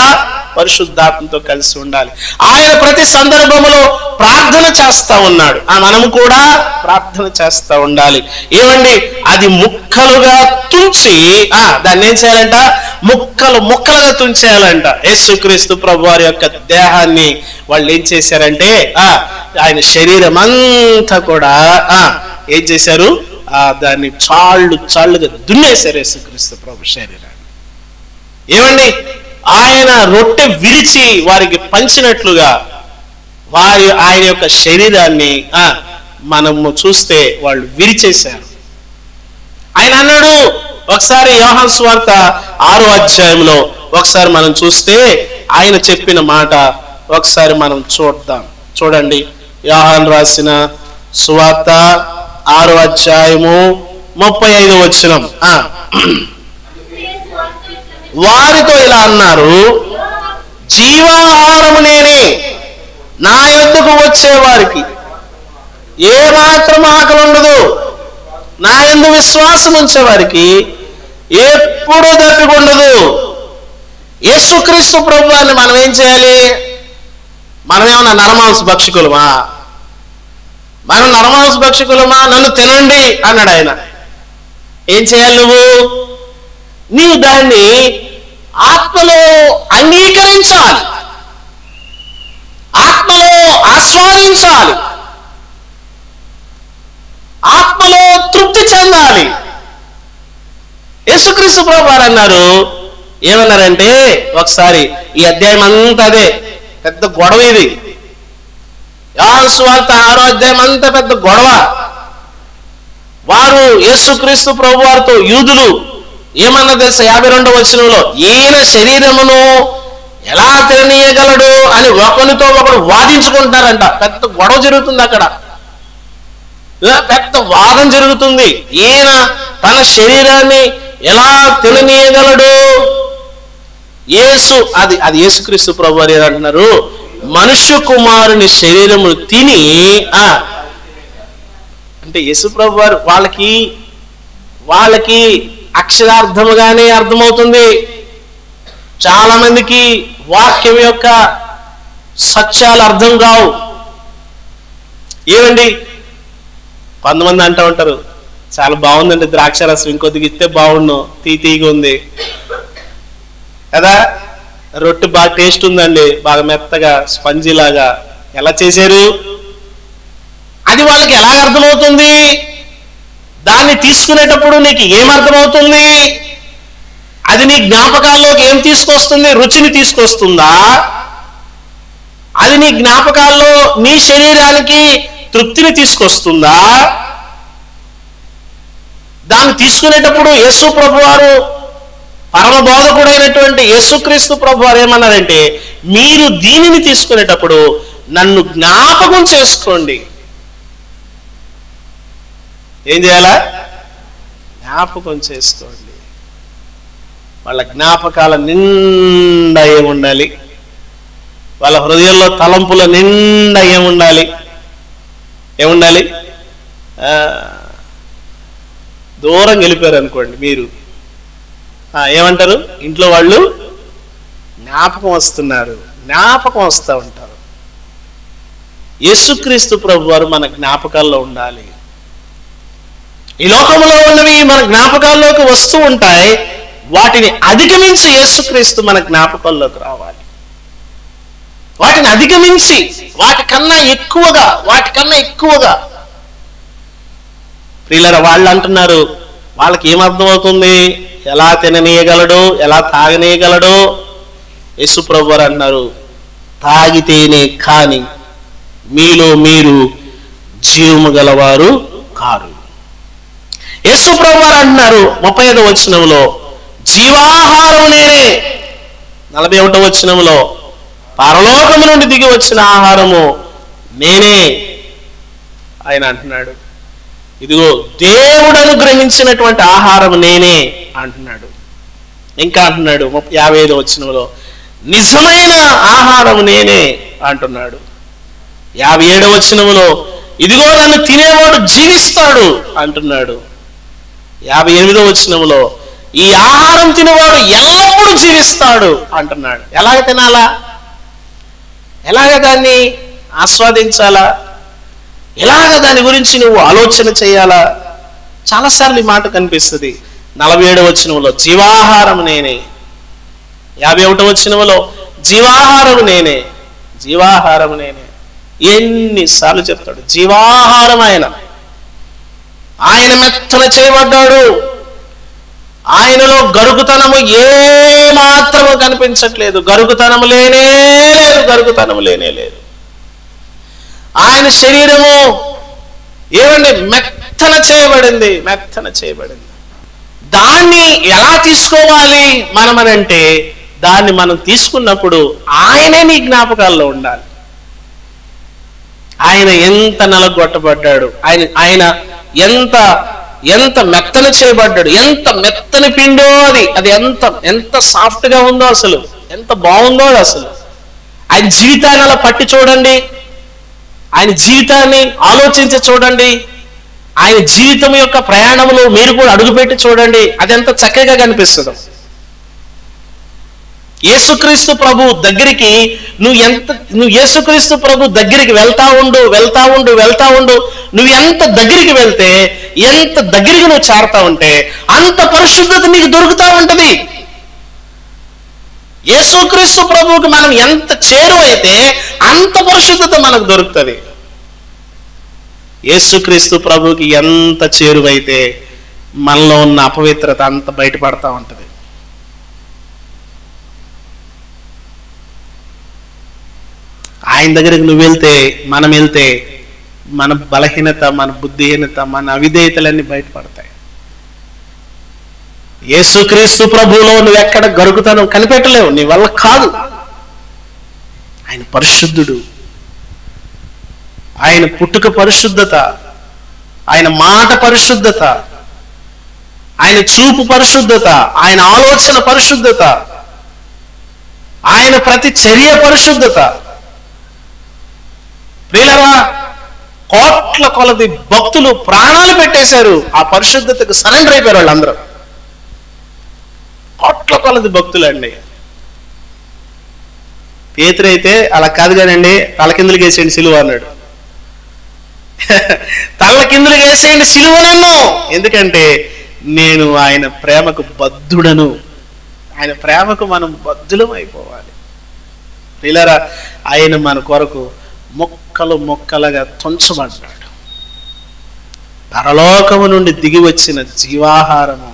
పరిశుద్ధాత్మతో కలిసి ఉండాలి. ఆయన ప్రతి సందర్భంలో ప్రార్థన చేస్తా ఉన్నాడు. మనము కూడా ప్రార్థన చేస్తా ఉండాలి. ఏమండి, అది ముక్కలుగా తుంచి దాన్ని ఏం చేయాలంట? ముక్కలుగా తుంచేయాలంట. యేసుక్రీస్తు ప్రభు వారి యొక్క దేహాన్ని వాళ్ళు ఏం చేశారంటే ఆయన శరీరం అంతా కూడా ఏం చేశారు? దాన్ని చాళ్ళుగా దున్నేశారు యేసుక్రీస్తు ప్రభు శరీరాన్ని. ఏమండి, ఆయన రొట్టె విరిచి వారికి పంచినట్లుగా ఆయన యొక్క శరీరాన్ని మనము చూస్తే వాళ్ళు విరిచేశారు. ఆయన అన్నాడు ఒకసారి యోహాను సువార్త 6వ అధ్యాయంలో ఒకసారి మనం చూస్తే ఆయన చెప్పిన మాట ఒకసారి మనం చూద్దాం. చూడండి, యోహాను రాసిన సువార్త 6వ అధ్యాయము 35వ వచనం. వారితో ఇలా అన్నారు, జీవాహారము నేనే, నా యొద్దకు వచ్చే వారికి ఏ మాత్రం ఆకలి ఉండదు, నా యందు విశ్వాసం ఉంచే వారికి ఎప్పుడూ దప్పిక ఉండదు. యేసుక్రీస్తు ప్రభువాన్ని మనం ఏం చేయాలి? మనమేమన్నా నరమాంస భక్షకులమా? మనం నరమాంస భక్షకులమా? నన్ను తినండి అన్నాడు ఆయన. ఏం చేయాలి నీవు దాన్ని ఆత్మలో అంగీకరించాలి, ఆత్మలో ఆస్వాదించాలి, ఆత్మలో తృప్తి చెందాలి. యేసుక్రీస్తు ప్రభు వారు అన్నారు, ఏమన్నారంటే ఒకసారి ఈ అధ్యాయం అంతా అదే పెద్ద గొడవ. ఇది యోహాను సువార్త 6వ అధ్యాయం అంతా పెద్ద గొడవ. వారు యేసుక్రీస్తు ప్రభు వారితో యూదులు ఏమన్నా తెలుసా? 52వ వచనంలో, ఈయన శరీరమును ఎలా తిననీయగలడు అని ఒకరితో ఒకరు వాదించుకుంటున్నారంట. పెద్ద గొడవ జరుగుతుంది అక్కడ, పెద్ద వాదం జరుగుతుంది. ఈయన తన శరీరాన్ని ఎలా తిననీయగలడు? అది యేసుక్రీస్తు ప్రభు వారు అంటున్నారు, మనుష్య కుమారుని శరీరమును తిని అంటే యేసు ప్రభు వారు వాళ్ళకి అక్షరార్థముగానే అర్థమవుతుంది. చాలా మందికి వాక్యం యొక్క సత్యాలు అర్థం కావు. ఏమండి, కొంతమంది అంటూ ఉంటారు, చాలా బాగుందండి ద్రాక్షరసం, ఇంకొద్దిగా ఇస్తే బాగుండు, తీగా ఉంది. కదా. రొట్టె బాగా టేస్ట్ ఉందండి, బాగా మెత్తగా స్పంజిలాగా. ఎలా చేశారు? అది వాళ్ళకి ఎలా అర్థమవుతుంది? దాన్ని తీసుకునేటప్పుడు నీకు ఏమర్థమవుతుంది? అది నీ జ్ఞాపకాల్లోకి ఏం తీసుకొస్తుంది? రుచిని తీసుకొస్తుందా? అది నీ జ్ఞాపకాల్లో నీ శరీరానికి తృప్తిని తీసుకొస్తుందా? దాన్ని తీసుకునేటప్పుడు యేసు ప్రభువారు, పరమ బోధకుడైనటువంటి యేసుక్రీస్తు ప్రభువారు ఏమన్నారంటే, మీరు దీనిని తీసుకునేటప్పుడు నన్ను జ్ఞాపకం చేసుకోండి. ఏం చేయాలా? జ్ఞాపకం చేసుకోండి. వాళ్ళ జ్ఞాపకాల నిండా ఏముండాలి? వాళ్ళ హృదయంలో తలంపుల నిండా ఏముండాలి? ఏముండాలి? దూరం వెళ్ళిపోయారు అనుకోండి మీరు, ఏమంటారు? ఇంట్లో వాళ్ళు జ్ఞాపకం వస్తున్నారు, జ్ఞాపకం వస్తూ ఉంటారు. యేసుక్రీస్తు ప్రభు వారు మన జ్ఞాపకాల్లో ఉండాలి. ఈ లోకంలో ఉన్నవి మన జ్ఞాపకాల్లోకి వస్తూ ఉంటాయి. వాటిని అధిగమించి యేసుక్రీస్తు మన జ్ఞాపకాల్లోకి రావాలి. వాటిని అధిగమించి వాటికన్నా ఎక్కువగా ప్రియులారా, వాళ్ళు అంటున్నారు, వాళ్ళకి ఏమర్థం అవుతుంది? ఎలా తిననీయగలడు, ఎలా తాగనీయగలడు? యేసు ప్రభు వారు అన్నారు, తాగితేనే కాని మీలో మీరు జీవము గలవారు కారు. యేసు ప్రభు వారు అంటున్నారు 35వ వచనంలో, జీవాహారము నేనే. 41వ వచనంలో, పరలోకము నుండి దిగి వచ్చిన ఆహారము నేనే. ఆయన అంటున్నాడు, ఇదిగో దేవుడు అనుగ్రహించినటువంటి ఆహారం నేనే అంటున్నాడు. ఇంకా అంటున్నాడు 55వ వచనంలో, నిజమైన ఆహారం నేనే అంటున్నాడు. 57వ వచనంలో, ఇదిగో నన్ను తినేవాడు జీవిస్తాడు అంటున్నాడు. 58వ వచనంలో, ఈ ఆహారం తినేవాడు ఎల్లప్పుడూ జీవిస్తాడు అంటున్నాడు. ఎలాగ తినాలా? ఎలాగ దాన్ని ఆస్వాదించాలా? ఎలాగ దాని గురించి నువ్వు ఆలోచన చేయాలా? చాలాసార్లు ఈ మాట కనిపిస్తుంది. 47వ వచనంలో, జీవాహారం నేనే. 51వ వచనంలో, జీవాహారం నేనే, జీవాహారం నేనే. ఎన్నిసార్లు చెప్తాడు? జీవాహారం ఆయన. ఆయన మెత్తన చేయబడ్డాడు. ఆయనలో గరుగుతనము ఏ మాత్రము కనిపించట్లేదు. గరుగుతనము లేనే లేదు. ఆయన శరీరము ఏమండి? మెత్తన చేయబడింది. దాన్ని ఎలా తీసుకోవాలి మనమనంటే, దాన్ని మనం తీసుకున్నప్పుడు ఆయనే నీ జ్ఞాపకాల్లో ఉండాలి. ఆయన ఎంత నలగొట్టబడ్డాడు, ఆయన ఎంత మెత్తన చేయబడ్డాడు, ఎంత మెత్తని పిండో అది ఎంత సాఫ్ట్ గా ఉందో, అసలు ఎంత బాగుందో అసలు. ఆయన జీవితాన్ని అలా పట్టి చూడండి, ఆయన జీవితాన్ని ఆలోచించి చూడండి, ఆయన జీవితం యొక్క ప్రయాణంలో మీరు కూడా అడుగుపెట్టి చూడండి, అది ఎంత చక్కగా కనిపిస్తుందో. యేసుక్రీస్తు ప్రభు దగ్గరికి నువ్వు యేసుక్రీస్తు ప్రభు దగ్గరికి వెళ్తా ఉండు. నువ్వు ఎంత దగ్గరికి వెళ్తే, ఎంత దగ్గరికి నువ్వు చేరుతా ఉంటే అంత పరిశుద్ధత నీకు దొరుకుతా ఉంటది. యేసుక్రీస్తు ప్రభువుకి మనం ఎంత చేరువైతే అంత పరిశుద్ధత మనకు దొరుకుతుంది. యేసుక్రీస్తు ప్రభువుకి ఎంత చేరువైతే మనలో ఉన్న అపవిత్రత అంత బయటపడతా ఉంటది. ఆయన దగ్గరికి నువ్వు వెళ్తే, మనం వెళ్తే, మన బలహీనత, మన బుద్ధిహీనత, మన అవిధేయతలన్నీ బయటపడతాయి. యేసుక్రీస్తు ప్రభువులో నువ్వు ఎక్కడ గరుగుతానో కనిపెట్టలేవు, నీ వల్ల కాదు. ఆయన పరిశుద్ధుడు. ఆయన పుట్టుక పరిశుద్ధత, ఆయన మాట పరిశుద్ధత, ఆయన చూపు పరిశుద్ధత, ఆయన ఆలోచన పరిశుద్ధత, ఆయన ప్రతి చర్య పరిశుద్ధత. ప్రియులారా, కోట్ల కొలది భక్తులు ప్రాణాలు పెట్టేశారు, ఆ పరిశుద్ధతకు సరెండర్ అయిపోయారు వాళ్ళందరూ. కోట్ల కొలది భక్తులు అండి. పేతురు అయితే అలా కాదు కానండి, తలకిందులు వేసేయండి సిలువ అన్నాడు. తలకిందులు వేసేయండి సిలువ నన్ను, ఎందుకంటే నేను ఆయన ప్రేమకు బద్ధుడను ఆయన ప్రేమకు మనం బద్దులం అయిపోవాలి. పిల్లరా, ఆయన మన కొరకు మొక్కలు మొక్కలుగా తుంచబడ్డాడు. పరలోకము నుండి దిగి వచ్చిన జీవాహారము.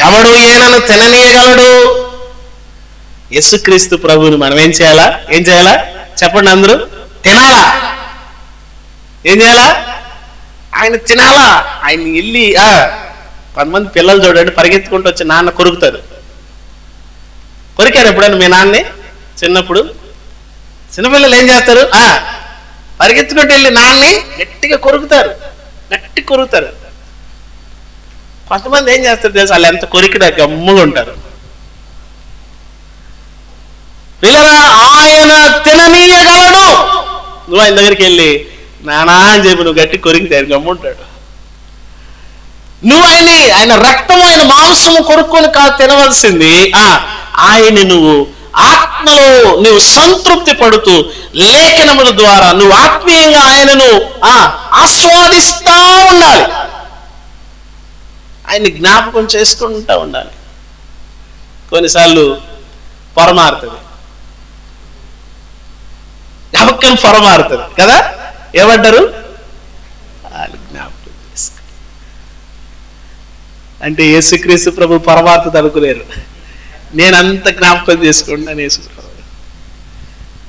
ఎవడు ఈయనను తిననీయగలడు? యేసుక్రీస్తు ప్రభువుని మనం ఏం చేయాలా? చెప్పండి అందరూ. తినాలా? ఏం చేయాలా? ఆయన తినాలా? ఆయన వెళ్ళి కొంతమంది పిల్లలు చూడండి, పరిగెత్తుకుంటూ వచ్చి నాన్న కొరుకుతారు. కొరికారు ఎప్పుడైనా మీ నాన్నే? చిన్నప్పుడు చిన్నపిల్లలు ఏం చేస్తారు? పరిగెత్తుకుంటూ వెళ్ళి నాన్ని గట్టిగా కొరుకుతారు. కొంతమంది ఏం చేస్తారు తెలుసు? వాళ్ళు ఎంత కొరికినా గమ్ముగా ఉంటారు. పిల్లరా, ఆయన తిననీయగలడు. నువ్వు ఆయన దగ్గరికి వెళ్ళి నానా అని చెప్పి నువ్వు గట్టి కొరికితే ఆయన గమ్ముంటాడు. నువ్వు ఆయన రక్తము ఆయన మాంసము కొరుక్కొని కాదు తినవలసింది. ఆయన నువ్వు ఆత్మలో నువ్వు సంతృప్తి పడుతూ లేఖనముల ద్వారా నువ్వు ఆత్మీయంగా ఆయనను ఆస్వాదిస్తా ఉండాలి. ఆయన్ని జ్ఞాపకం చేసుకుంటూ ఉండాలి. కొన్నిసార్లు పొరమారుతుంది, జ్ఞాపకం పొరమారుతుంది కదా. ఏమంటారు? జ్ఞాపకం చేసుకో అంటే యేసుక్రీస్తు ప్రభు పొరమారుతుంది అనుకునేరు. నేను అంత జ్ఞాపకం చేసుకుంటున్నాను యేసు ప్రభు.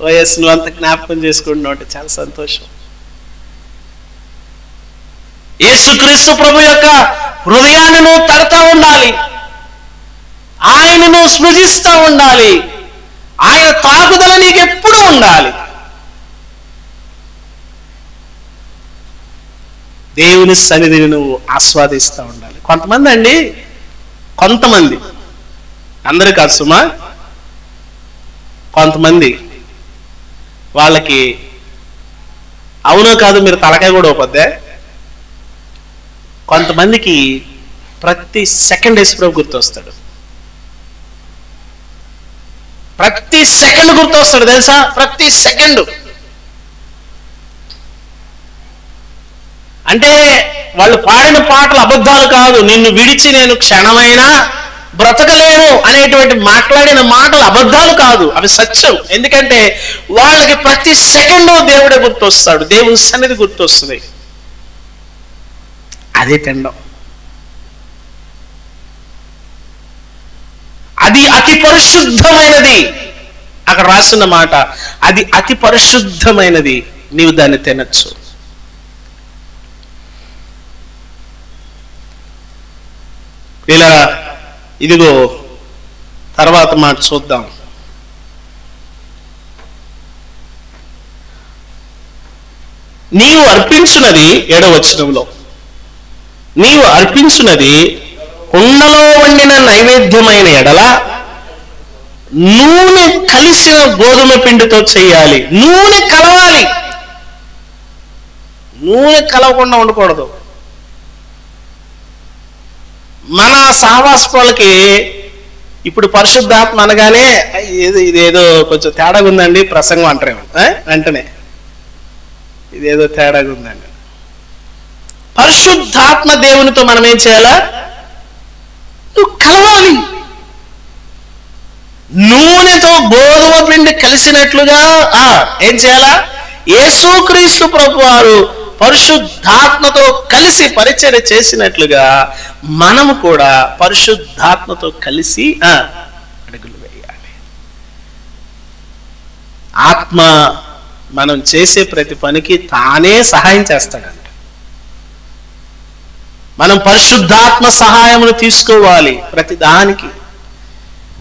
ఓఎస్ నువ్వు అంత జ్ఞాపకం చేసుకుంటున్నావు అంటే చాలా సంతోషం. యేసుక్రీస్తు ప్రభు యొక్క హృదయాన్ని నువ్వు తడతా ఉండాలి. ఆయనను స్మృతిస్తూ ఉండాలి. ఆయన తాకుదల నీకు ఎప్పుడూ ఉండాలి. దేవుని సన్నిధిని నువ్వు ఆస్వాదిస్తూ ఉండాలి. కొంతమంది అందరు కాదు సుమా, కొంతమంది వాళ్ళకి అవునో కాదు మీరు తలకాయ కూడా ఒప్పద్దే. కొంతమందికి ప్రతి సెకండ్ యేసుప్రభు గుర్తొస్తాడు. ప్రతి సెకండ్ గుర్తొస్తాడు తెలుసా? ప్రతి సెకండ్. అంటే వాళ్ళు పాడిన పాటలు అబద్ధాలు కాదు. నిన్ను విడిచి నేను క్షణమైనా బ్రతకలేను అనేటువంటి మాట్లాడిన మాటలు అబద్ధాలు కాదు, అవి సత్యం. ఎందుకంటే వాళ్ళకి ప్రతి సెకండ్ దేవుడే గుర్తొస్తాడు, దేవుని సన్నిధి గుర్తొస్తుంది. అదే తినడం. అది అతి పరిశుద్ధమైనది. అక్కడ రాసిన మాట అది అతి పరిశుద్ధమైనది. నీవు దాన్ని తినచ్చు. ఇలా ఇదిగో తర్వాత మాట చూద్దాం. నీవు అర్పించున్నది 7వ వచనంలో, నీవు అర్పించున్నది కుండలో వండిన నైవేద్యమైన ఎడల నూనె కలిసిన గోధుమ పిండితో చేయాలి. నూనె కలవాలి. నూనె కలవకుండా ఉండకూడదు. మన సావాసకులకి ఇప్పుడు పరిశుద్ధాత్మ అనగానే ఇదేదో కొంచెం తేడాగా ఉందండి ప్రసంగం అంటారేమో. వెంటనే ఇదేదో తేడాగా ఉందండి. పరిశుద్ధాత్మ దేవునితో మనం ఏం చేయాలా? నువ్వు కలవాలి. నూనెతో గోధుమ పిండి కలిసినట్లుగా ఏం చేయాలా? యేసుక్రీస్తు ప్రభువారు పరిశుద్ధాత్మతో కలిసి పరిచర్య చేసినట్లుగా మనము కూడా పరిశుద్ధాత్మతో కలిసి అడుగులు వేయాలి. ఆత్మ మనం చేసే ప్రతి పనికి తానే సహాయం చేస్తాడంట. మనం పరిశుద్ధాత్మ సహాయమును తీసుకోవాలి ప్రతి దానికి.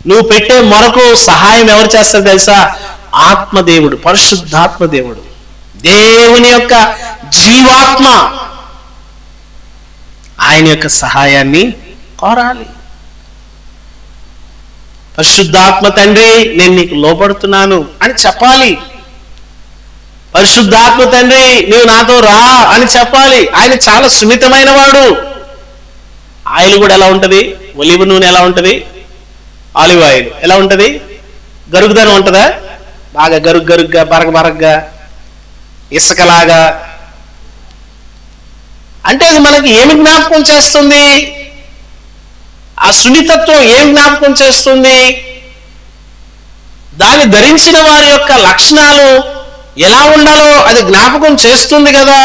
నువ్వు పెట్టే మొరకు సహాయం ఎవరు చేస్తారు తెలుసా? ఆత్మదేవుడు, పరిశుద్ధాత్మ దేవుడు, దేవుని యొక్క జీవాత్మ. ఆయన యొక్క సహాయాన్ని కోరాలి. పరిశుద్ధాత్మ తండ్రి నేను నీకు లోపడుతున్నాను అని చెప్పాలి. పరిశుద్ధాత్మ తండ్రి నువ్వు నాతో రా అని చెప్పాలి. ఆయన చాలా సున్నితమైన వాడు. ఆయిల్ కూడా ఎలా ఉంటది? ఒలివ నూనె ఎలా ఉంటది? ఆలివ్ ఆయిల్ ఎలా ఉంటది? గరుగుదనం ఉంటుందా? బాగా గరుగ్గా బరగబరగ్గా ఇసుకలాగా. అంటే అది మనకి ఏమి జ్ఞాపకం చేస్తుంది? ఆ సున్నితత్వం ఏం జ్ఞాపకం చేస్తుంది? దాన్ని ధరించిన వారి యొక్క లక్షణాలు ఎలా ఉండాలో అది జ్ఞాపకం చేస్తుంది కదా.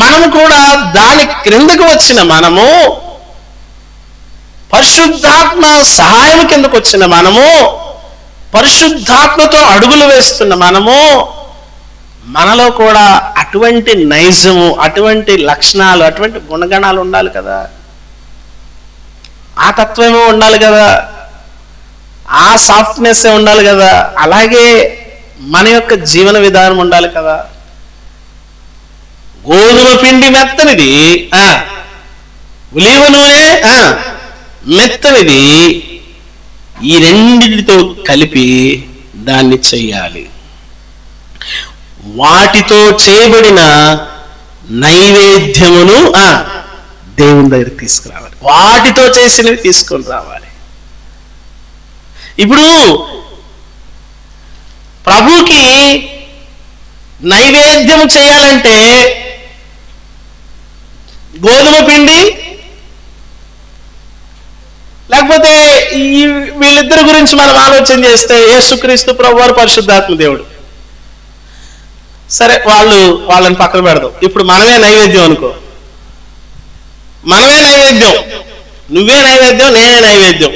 మనము కూడా దాని క్రిందకు వచ్చిన మనము, పరిశుద్ధాత్మ సహాయం కిందకు వచ్చిన మనము, పరిశుద్ధాత్మతో అడుగులు వేస్తున్న మనము, మనలో కూడా అటువంటి నైజము, అటువంటి లక్షణాలు, అటువంటి గుణగణాలు ఉండాలి కదా. ఆ తత్వమేమో ఉండాలి కదా, ఆ సాఫ్ట్నెస్ ఉండాలి కదా. అలాగే మన యొక్క జీవన విధానం ఉండాలి కదా. గోధుమ పిండి మెత్తనిది, ఉలివ నూనె మెత్తనిది, ఈ రెండింటితో కలిపి దాన్ని చెయ్యాలి. వాటితో చేయబడిన నైవేద్యమును దేవుని దగ్గర తీసుకురావాలి. వాటితో చేసినవి తీసుకొని రావాలి. ఇప్పుడు ప్రభుకి నైవేద్యం చేయాలంటే గోధుమ పిండి, లేకపోతే వీళ్ళిద్దరి గురించి మనం ఆలోచన చేస్తే యేసుక్రీస్తు ప్రభువారు, పరిశుద్ధాత్మ దేవుడు. సరే, వాళ్ళని పక్కన పెడదాం. ఇప్పుడు మనమే నైవేద్యం అనుకో. మనమే నైవేద్యం, నువ్వే నైవేద్యం, నేనే నైవేద్యం.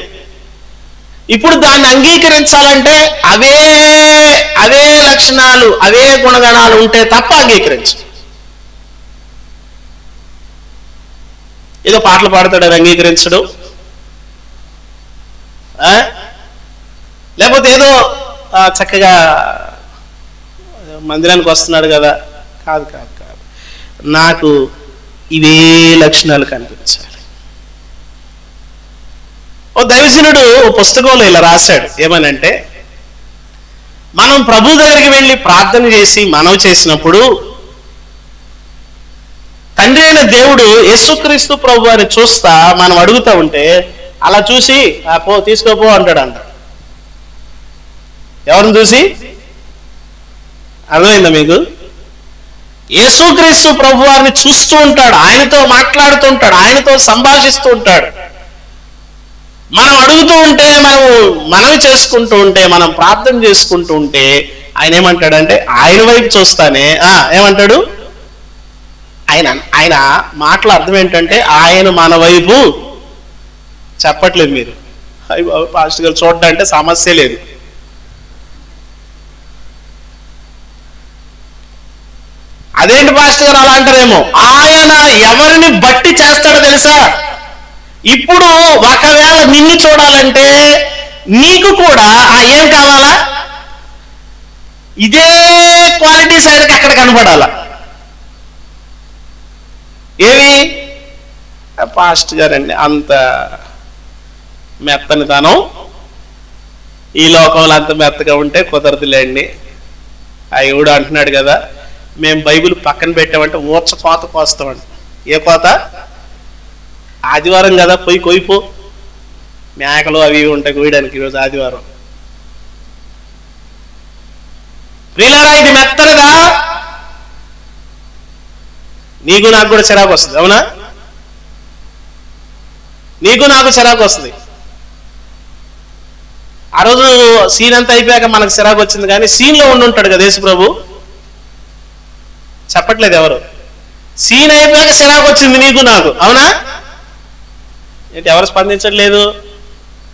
ఇప్పుడు దాన్ని అంగీకరించాలంటే అవే లక్షణాలు, అవే గుణగణాలు ఉంటే తప్ప అంగీకరించు. ఏదో పాటలు పాడతాడు అది అంగీకరించడు, లేకపోతే ఏదో చక్కగా మందిరానికి వస్తున్నాడు కదా, కాదు కాదు కాదు, నాకు ఇవే లక్షణాలు కనిపించాలి. ఓ దైవజనుడు ఓ పుస్తకంలో ఇలా రాశాడు, ఏమనంటే, మనం ప్రభు దగ్గరికి వెళ్ళి ప్రార్థన చేసి మనవి చేసినప్పుడు తండ్రి అయిన దేవుడు యేసుక్రీస్తు ప్రభు అని చూస్తా మనం అడుగుతా ఉంటే అలా చూసి పో తీసుకోపో అంటాడంట. ఎవరిని చూసి? అర్థమైందా మీకు? యేసుక్రీస్తు ప్రభు వారిని చూస్తూ ఉంటాడు, ఆయనతో మాట్లాడుతూ ఉంటాడు, ఆయనతో సంభాషిస్తూ ఉంటాడు. మనం అడుగుతూ ఉంటే, మనవి చేసుకుంటూ ఉంటే, మనం ప్రార్థన చేసుకుంటూ ఉంటే ఆయన ఏమంటాడంటే, ఆయన వైపు చూస్తానే ఏమంటాడు? ఆయన మాటల అర్థం ఏంటంటే, ఆయన మన వైపు చెప్పట్లేదు. మీరు అయ్యి బాబు పాస్టర్ గారు చూడడం అంటే సమస్య లేదు. అదేంటి పాస్టర్ గారు అలా అంటారేమో, ఆయన ఎవరిని బట్టి చేస్తాడో తెలుసా? ఇప్పుడు ఒకవేళ నిన్ను చూడాలంటే నీకు కూడా ఏం కావాలా? ఇదే క్వాలిటీస్ ఆయనకి అక్కడ కనపడాలా. ఏవి? పాస్టర్ గారండి అంత మెత్తనితనం ఈ లోకంలో అంత మెత్తగా ఉంటే కుదరదులేండి. అయ్యుడు అంటున్నాడు కదా, మేము బైబిల్ పక్కన పెట్టామంటే ఊర్చ కోత కోస్తామండి. ఏ కోత? ఆదివారం కదా, పోయి కొయ్యిపో, మేకలు అవి ఉంటాయి కోయడానికి ఈరోజు ఆదివారం. ప్రియులారా, ఇది మెత్తనదా? నీకు నాకు కూడా చిరాకు వస్తుంది, అవునా? నీకు నాకు చిరాకు వస్తుంది. ఆ రోజు సీన్ అంతా అయిపోయాక మనకు చిరాకు వచ్చింది, కానీ సీన్లో ఉండుంటాడు కదా యేసు ప్రభు. చెప్పట్లేదు ఎవరు. సీన్ అయిపోయాక చిరాకు వచ్చింది నీకు నాకు, అవునా? ఏంటి ఎవరు స్పందించట్లేదు?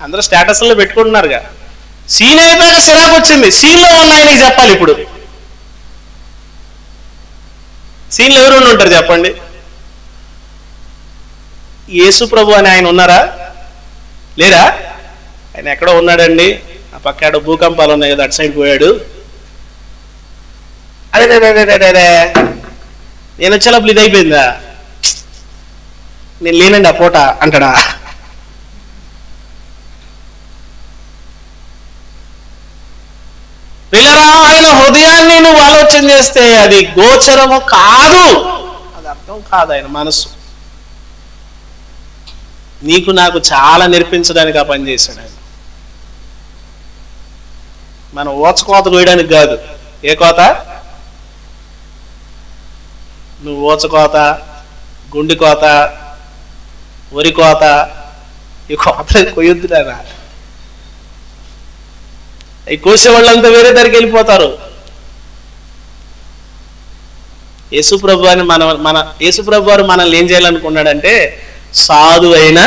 అందరూ స్టేటస్లో పెట్టుకుంటున్నారుగా. సీన్ అయిపోయాక చిరాకు వచ్చింది, సీన్లో ఉన్నాయి నీకు చెప్పాలి. ఇప్పుడు సీన్లో ఎవరు ఉంటారు చెప్పండి? యేసు ప్రభు అని ఆయన ఉన్నారా? లేరా? ఆయన ఎక్కడో ఉన్నాడండి. ఆ పక్క భూకంపాలు ఉన్నాయి కదా, అటు సైడ్ పోయాడు. అదే నేను వచ్చేలోపల ఇది అయిపోయిందా, నేను లేనండి ఆ పూట అంటాడా? పిల్లరా, ఆయన హృదయాన్ని నువ్వు ఆలోచన చేస్తే అది గోచరము కాదు, అది అర్థం కాదు ఆయన మనసు. నీకు నాకు చాలా నేర్పించడానికి ఆ పని చేశాడు ఆయన. మనం ఓచకోత కోయడానికి కాదు. ఏ కోత? నువ్వు ఓచకోత, గుండి కోత, వరి కోత, ఈ కోత కొయ్యొద్దురా. ఈ కోసే వాళ్ళంతా వేరే దగ్గరికి వెళ్ళిపోతారు. యేసుప్రభు అని మన యేసుప్రభు వారు మనల్ని ఏం చేయాలనుకున్నాడంటే సాధు అయినా,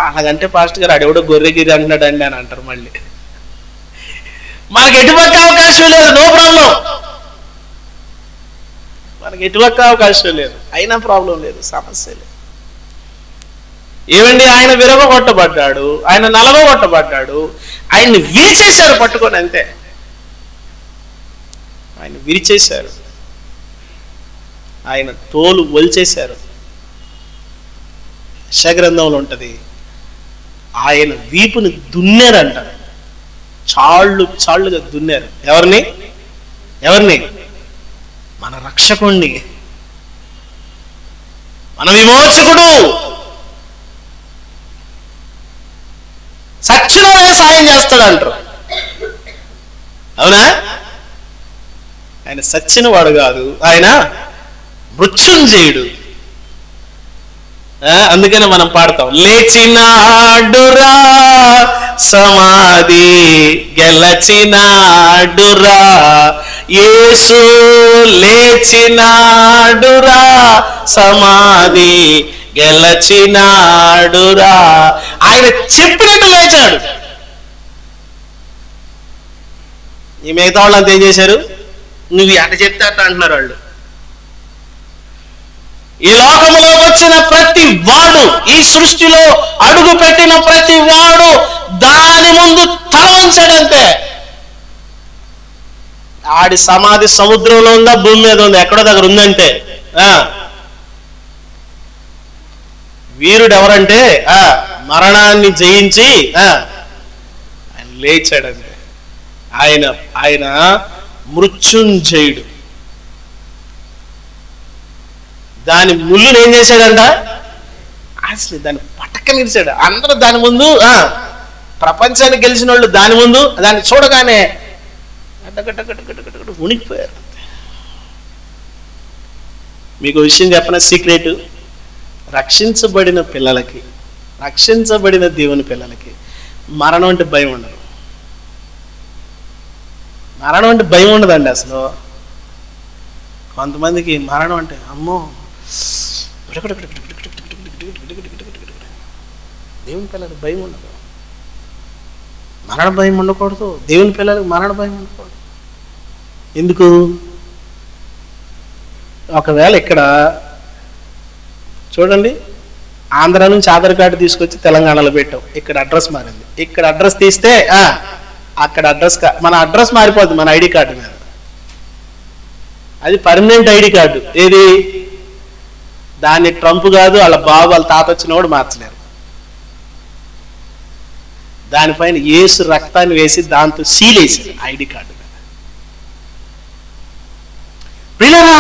అలాగంటే పాస్టర్ గారు అడెవడో గొర్రెగిరి అంటున్నాడండి అని అంటారు. మళ్ళీ మనకి ఎటుపక్క అవకాశం లేదు, నో ప్రాబ్లం. మనకి ఎటుపక్క అవకాశం లేదు, అయినా ప్రాబ్లం లేదు, సమస్య లేదు. ఏమండి, ఆయన విరగొట్టబడ్డాడు, ఆయన నలగొట్టబడ్డాడు, ఆయన్ని విరిచేశారు పట్టుకొని, అంతే. ఆయన విరిచేశారు, ఆయన తోలు ఒలిచేశారు. యెషయా ఉంటది, ఆయన వీపుని దున్నారంట, చాళ్ళుగా దున్నారు. ఎవరిని? మన రక్షకుణ్ణి, మన విమోచకుడు. సచ్చిన వాడే సాయం చేస్తాడు అంటారు, అవునా? ఆయన సచ్చిన వాడు కాదు, ఆయన మృత్యుంజయుడు. అందుకనే మనం పాడతాం, లేచినాడురా సమాధి గెలచినాడురా, యేసు లేచినాడురా సమాధి గెలచినాడురా. ఆయన చెప్పినట్టు లేచాడు. ఈ మిగతా వాళ్ళంతా ఏం చేశారు? నువ్వు అట చెప్తే అట్ట అంటున్నారు వాళ్ళు. ఈ లోకంలోకి వచ్చిన ప్రతి వాడు, ఈ సృష్టిలో అడుగు పెట్టిన ప్రతి వాడు దాని ముందు తల ఉంచాడంతే. ఆడి సమాధి సముద్రంలో ఉందా, భూమి మీద ఉందా, ఎక్కడో దగ్గర ఉందంటే. వీరుడు ఎవరంటే మరణాన్ని జయించి ఆయన లేచాడంతే. ఆయన మృత్యుంజయుడు. దాని ముళ్ళుని ఏం చేశాడంట? అసలు దాన్ని పట్టకనిచ్చాడు. అందరూ దాని ముందు, ప్రపంచాన్ని గెలిచిన వాళ్ళు దాని ముందు దాన్ని చూడగానే ఉనికిపోయారు. మీకు విషయం చెప్పిన సీక్రెట్, రక్షించబడిన పిల్లలకి, రక్షించబడిన దేవుని పిల్లలకి మరణం అంటే భయం ఉండదు. మరణం అంటే భయం ఉండదండి అసలు. కొంతమందికి మరణం అంటే అమ్మో. దేవుని పిల్లలకు భయం ఉండదు, మరణ భయం ఉండకూడదు. దేవుని పిల్లలకు మరణ భయం ఉండకూడదు. ఎందుకు? ఒకవేళ ఇక్కడ చూడండి, ఆంధ్ర నుంచి ఆధార్ కార్డు తీసుకొచ్చి తెలంగాణలో పెట్టాం, ఇక్కడ అడ్రస్ మారింది. ఇక్కడ అడ్రస్ తీస్తే అక్కడ అడ్రస్, మన అడ్రస్ మారిపోద్ది మన ఐడి కార్డు మీద. అది పర్మనెంట్ ఐడి కార్డు. ఏది? దాన్ని ట్రంప్ కాదు, వాళ్ళ బాబు వాళ్ళ తాత వచ్చినవాడు మార్చలేరు. దానిపైన యేసు రక్తాన్ని వేసి దాంతో సీల్ వేసారు ఐడి కార్డు. ప్రియులారా,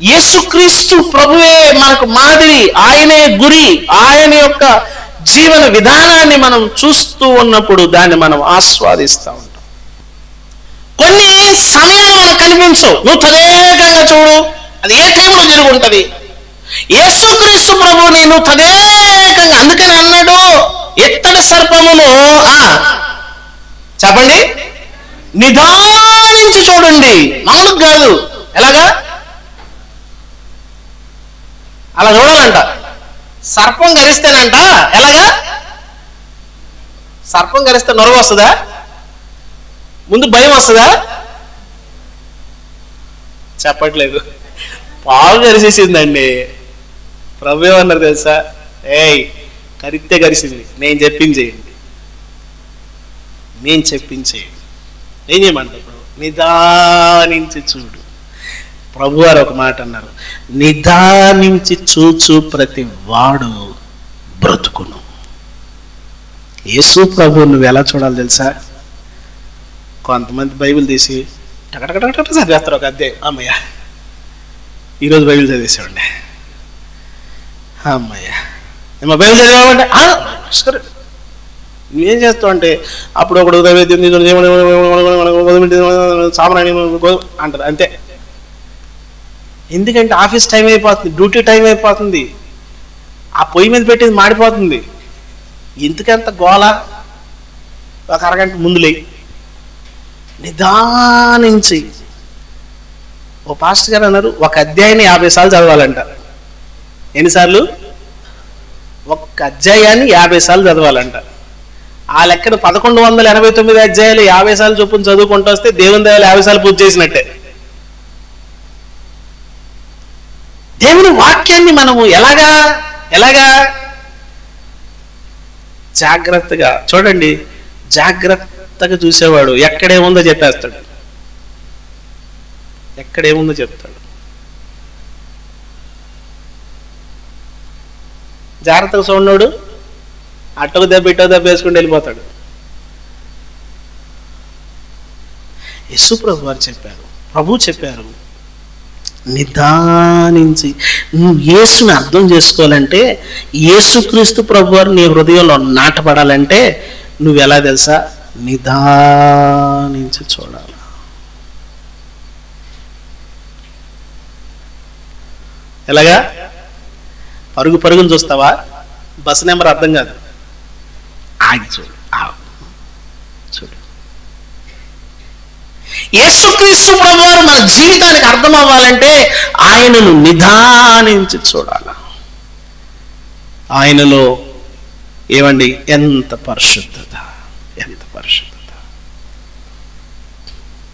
యేసుక్రీస్తు ప్రభువే మనకు మాదిరి, ఆయనే గురి. ఆయన యొక్క జీవన విధానాన్ని మనం చూస్తూ ఉన్నప్పుడు దాన్ని మనం ఆస్వాదిస్తూ ఉంటాం. కొన్ని సమయాలు మనకు కనిపించవు, నువ్వు తదేకంగా చూడు, అది ఏ టైంలో జరుగుంటది. యేసుక్రీస్తు ప్రభువుని నువ్వు తదేకంగా, అందుకని అన్నాడు, ఎత్తడి సర్పమును చెప్పండి నిదానించి చూడండి. మామూలు కాదు, ఎలాగా? అలా చూడాలంట. సర్పం గరిస్తేనంట ఎలాగా? సర్పం గరిస్తే నొరగ వస్తుందా? ముందు భయం వస్తుందా? చెప్పట్లేదు. పాలు గరిసేసిందండి. ప్రభు ఏమన్నారు తెలుసా? కరిస్తే గరిసింది, నేను చెప్పించేయండి, నేను చెప్పించేయండి. ఏం చేయమంటారు? ఇప్పుడు నిదానించి చూడు. ప్రభు వారు ఒక మాట అన్నారు, నిదానించి చూచు ప్రతి వాడు బ్రతుకును. యేసు ప్రభు నువ్వు ఎలా చూడాలి తెలుసా? కొంతమంది బైబిల్ తీసి టకటకటక చదివేస్తారు ఒక అధ్యాయం, అమ్మయ్య ఈరోజు బైబిల్ చదివేసామండి, అమ్మయ్య ఏమో బైబిల్ చదివామంటే సరే. నువ్వేం చేస్తావు అంటే అప్పుడు ఒకడు సామాన్య అంటారు అంతే. ఎందుకంటే ఆఫీస్ టైం అయిపోతుంది, డ్యూటీ టైం అయిపోతుంది, ఆ పొయ్యి మీద పెట్టేది మాడిపోతుంది, ఎందుకంత గోల, ఒక అరగంట ముందులే నిదానించి. ఓ పాస్టర్ గారు అన్నారు, ఒక అధ్యాయాన్ని 50 సార్లు చదవాలంట. ఎన్నిసార్లు? ఒక్క అధ్యాయాన్ని 50 సార్లు చదవాలంట. ఆ లెక్కన 1189 అధ్యాయాలు 50 సార్లు చొప్పున చదువుకుంటూ వస్తే దేవుని దయలో 50 సార్లు పూర్తి చేసినట్టే. దేవుని వాక్యాన్ని మనము ఎలాగా జాగ్రత్తగా చూడండి. జాగ్రత్తగా చూసేవాడు ఎక్కడేముందో చెప్పేస్తాడు, ఎక్కడేముందో చెప్తాడు. జాగ్రత్తగా చూడనోడు అట్టకు దెబ్బ ఇట్టో దెబ్బ వేసుకుంటూ వెళ్ళిపోతాడు. యేసు ప్రభు వారు చెప్పారు, ప్రభు చెప్పారు, నిదానించి. నువ్వు యేసుని అర్థం చేసుకోవాలంటే, యేసుక్రీస్తు ప్రభు వారు నీ హృదయంలో నాటపడాలంటే నువ్వు ఎలా తెలుసా? నిదానించి చూడాలి. ఎలాగా? పరుగును చూస్తావా? బస్సు నెంబర్ అర్థం కాదు, ఆగి చూడు, చూడు. యేసుక్రీస్తు ప్రభువారు మన జీవితానికి అర్థం అవ్వాలంటే ఆయనను నిదానించి చూడాలి. ఆయనలో ఏమండి ఎంత పరిశుద్ధత, ఎంత పరిశుద్ధత.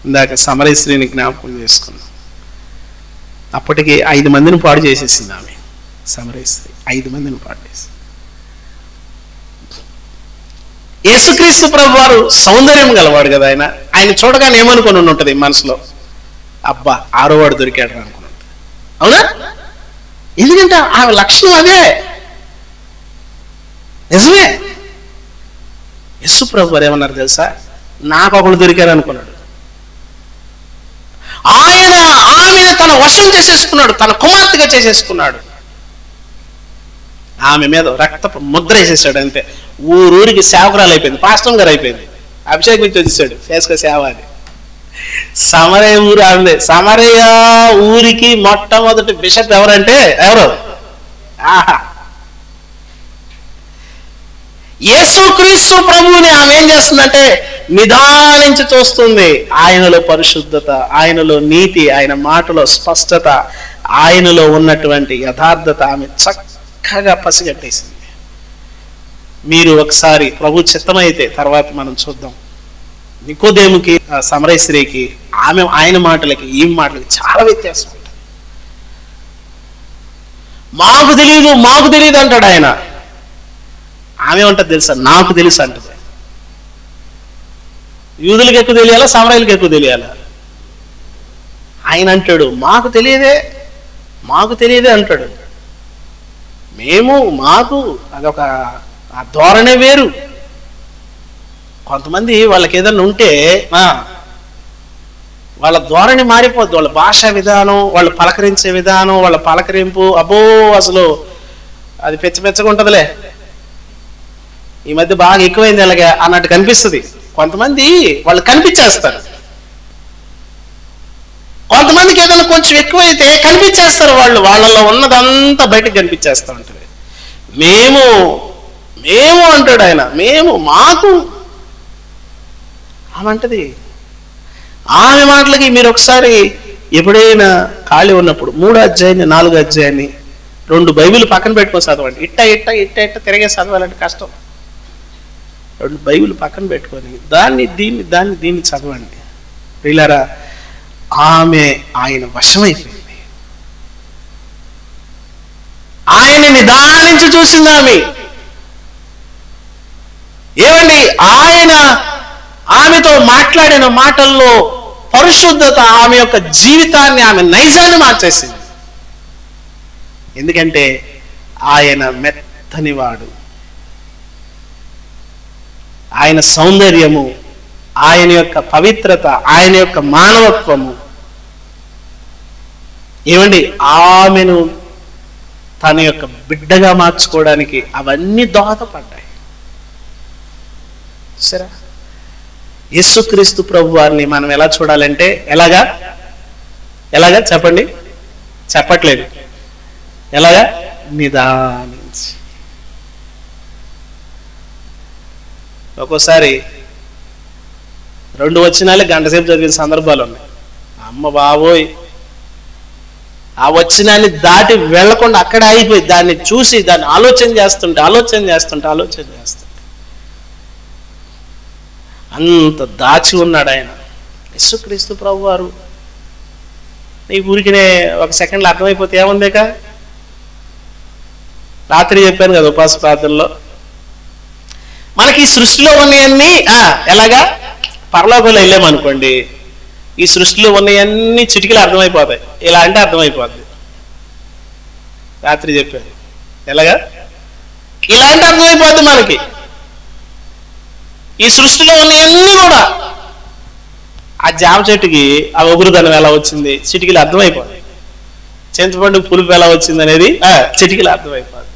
ఇందాక సమరయ స్త్రీని జ్ఞాపకం చేసుకున్నాం. అప్పటికి 5 మందిని పాడు చేసేసింది ఆమె. సమరయ స్త్రీ 5 మందిని పాడు చేసి. యేసుక్రీస్తు ప్రభు వారు సౌందర్యం గలవాడు కదా. ఆయన చూడగానే ఏమనుకొని ఉంటుంది మనసులో? అబ్బా 6వ వాడు దొరికాడు అనుకుని. అవునా? ఎందుకంటే ఆమె లక్షణం అదే. నిజమే. యేసు ప్రభు వారు ఏమన్నారు తెలుసా? నాకు ఒకడు దొరికారు అనుకున్నాడు. ఆమెను తన వశం చేసేసుకున్నాడు, తన కుమార్తెగా చేసేసుకున్నాడు. ఆమె మీద రక్తపు ముద్ర వేసేసాడు. అంతే. ఊరికి సేవకురాలు అయిపోయింది, పాస్టర్ గారు అయిపోయింది. అభిషేకం ఇచ్చి వచ్చేసాడు, చేసుకో సేవ అని. సమరయ ఊరు ఆమె. సమరయ ఊరికి మొట్టమొదటి బిషప్ ఎవరంటే ఎవరు? ఆహా, యేసుక్రీస్తు ప్రభువుని ఆమె ఏం చేస్తుందంటే నిదానించి చూస్తుంది. ఆయనలో పరిశుద్ధత, ఆయనలో నీతి, ఆయన మాటలో స్పష్టత, ఆయనలో ఉన్నటువంటి యథార్థత ఆమె చక్కగా పసిగట్టేసింది. మీరు ఒకసారి ప్రభు చిత్తమైతే తర్వాత మనం చూద్దాం. నికోదేముకి, సమరయ స్త్రీకి, ఆయన మాటలకి ఈ మాటలకి చాలా వ్యత్యాసం ఉంటుంది. మాకు తెలియదు అంటాడు ఆయన. ఆమె ఉంటుంది తెలుసా? నాకు తెలుసు అంటది. యూదులకు ఎక్కువ తెలియాలా, సమరయులకు ఎక్కువ తెలియాలా? ఆయన అంటాడు మాకు తెలియదే అంటాడు. మాకు అదొక ఆ ధోరణే వేరు. కొంతమంది వాళ్ళకి ఏదన్నా ఉంటే వాళ్ళ ధోరణి మారిపోద్ది. వాళ్ళ భాషా విధానం, వాళ్ళు పలకరించే విధానం, వాళ్ళ పలకరింపు అబ్బో అసలు అది పెచ్చగా ఉంటుందిలే. ఈ మధ్య బాగా ఎక్కువైంది అలాగే అన్నట్టు కనిపిస్తుంది. కొంతమంది వాళ్ళు కనిపించేస్తారు. కొంతమందికి ఏదైనా కొంచెం ఎక్కువైతే కనిపించేస్తారు. వాళ్ళలో ఉన్నదంతా బయటకు కనిపించేస్తూ ఉంటుంది. మేము అంటాడు ఆయన. మాకు ఆమంటది. ఆమె మాటలకి మీరు ఒకసారి ఎప్పుడైనా ఖాళీ ఉన్నప్పుడు 3వ అధ్యాయాన్ని 4వ అధ్యాయాన్ని 2 బైబిల్ పక్కన పెట్టుకొని చదవండి. ఇట్ట తిరిగే చదవాలంటే కష్టం. 2 బైబిల్ పక్కన పెట్టుకొని దీన్ని చదవండి. ప్రియులారా, ఆమె ఆయన వశమైపోయింది. ఆయన నిదానించి చూసింది ఆమె. ఏమండి, ఆమెతో మాట్లాడిన మాటల్లో పరిశుద్ధత ఆమె యొక్క జీవితాన్ని, ఆమె నైజాన్ని మార్చేసింది. ఎందుకంటే ఆయన మెత్తనివాడు. ఆయన సౌందర్యము, ఆయన యొక్క పవిత్రత, ఆయన యొక్క మానవత్వము, ఏమండి ఆమెను తన యొక్క బిడ్డగా మార్చుకోవడానికి అవన్నీ దోహదపడ్డాయి. సరే, యేసుక్రీస్తు ప్రభు వారిని మనం ఎలా చూడాలంటే ఎలాగా చెప్పండి? చెప్పట్లేదు. ఎలాగా? నిదానించి. ఒక్కోసారి 2 వచనాలే గంట సేపు చదివిన సందర్భాలు ఉన్నాయి. అమ్మ బాబోయ్, ఆ వచనాన్ని దాటి వెళ్లకుండా అక్కడే అయిపోయి దాన్ని చూసి దాన్ని ఆలోచన చేస్తుంటే అంత దాచి ఉన్నాడు ఆయన. యేసుక్రీస్తు ప్రభువారు నీ ఊరికినే ఒక సెకండ్లో అర్థమైపోతే ఏముందేక. రాత్రి చెప్పాను కదా ఉపవాస ప్రార్థనలో, మనకి ఈ సృష్టిలో ఉన్నవన్నీ ఎలాగా పరలోకంలో వెళ్ళామనుకోండి, ఈ సృష్టిలో ఉన్నవన్నీ చిటికలు అర్థమైపోతాయి. ఇలా అంటే అర్థమైపోద్ది. రాత్రి చెప్పాను ఎలాగా, ఇలా అంటే అర్థమైపోద్ది మనకి. ఈ సృష్టిలో ఉన్నవన్నీ కూడా ఆ జామ చెట్టుకి ఆ ఒగురుదనం ఎలా వచ్చింది చిటికలు అర్థమైపోద్ది. చింతపండు పులుపు ఎలా వచ్చింది అనేది చిటికలు అర్థమైపోద్ది.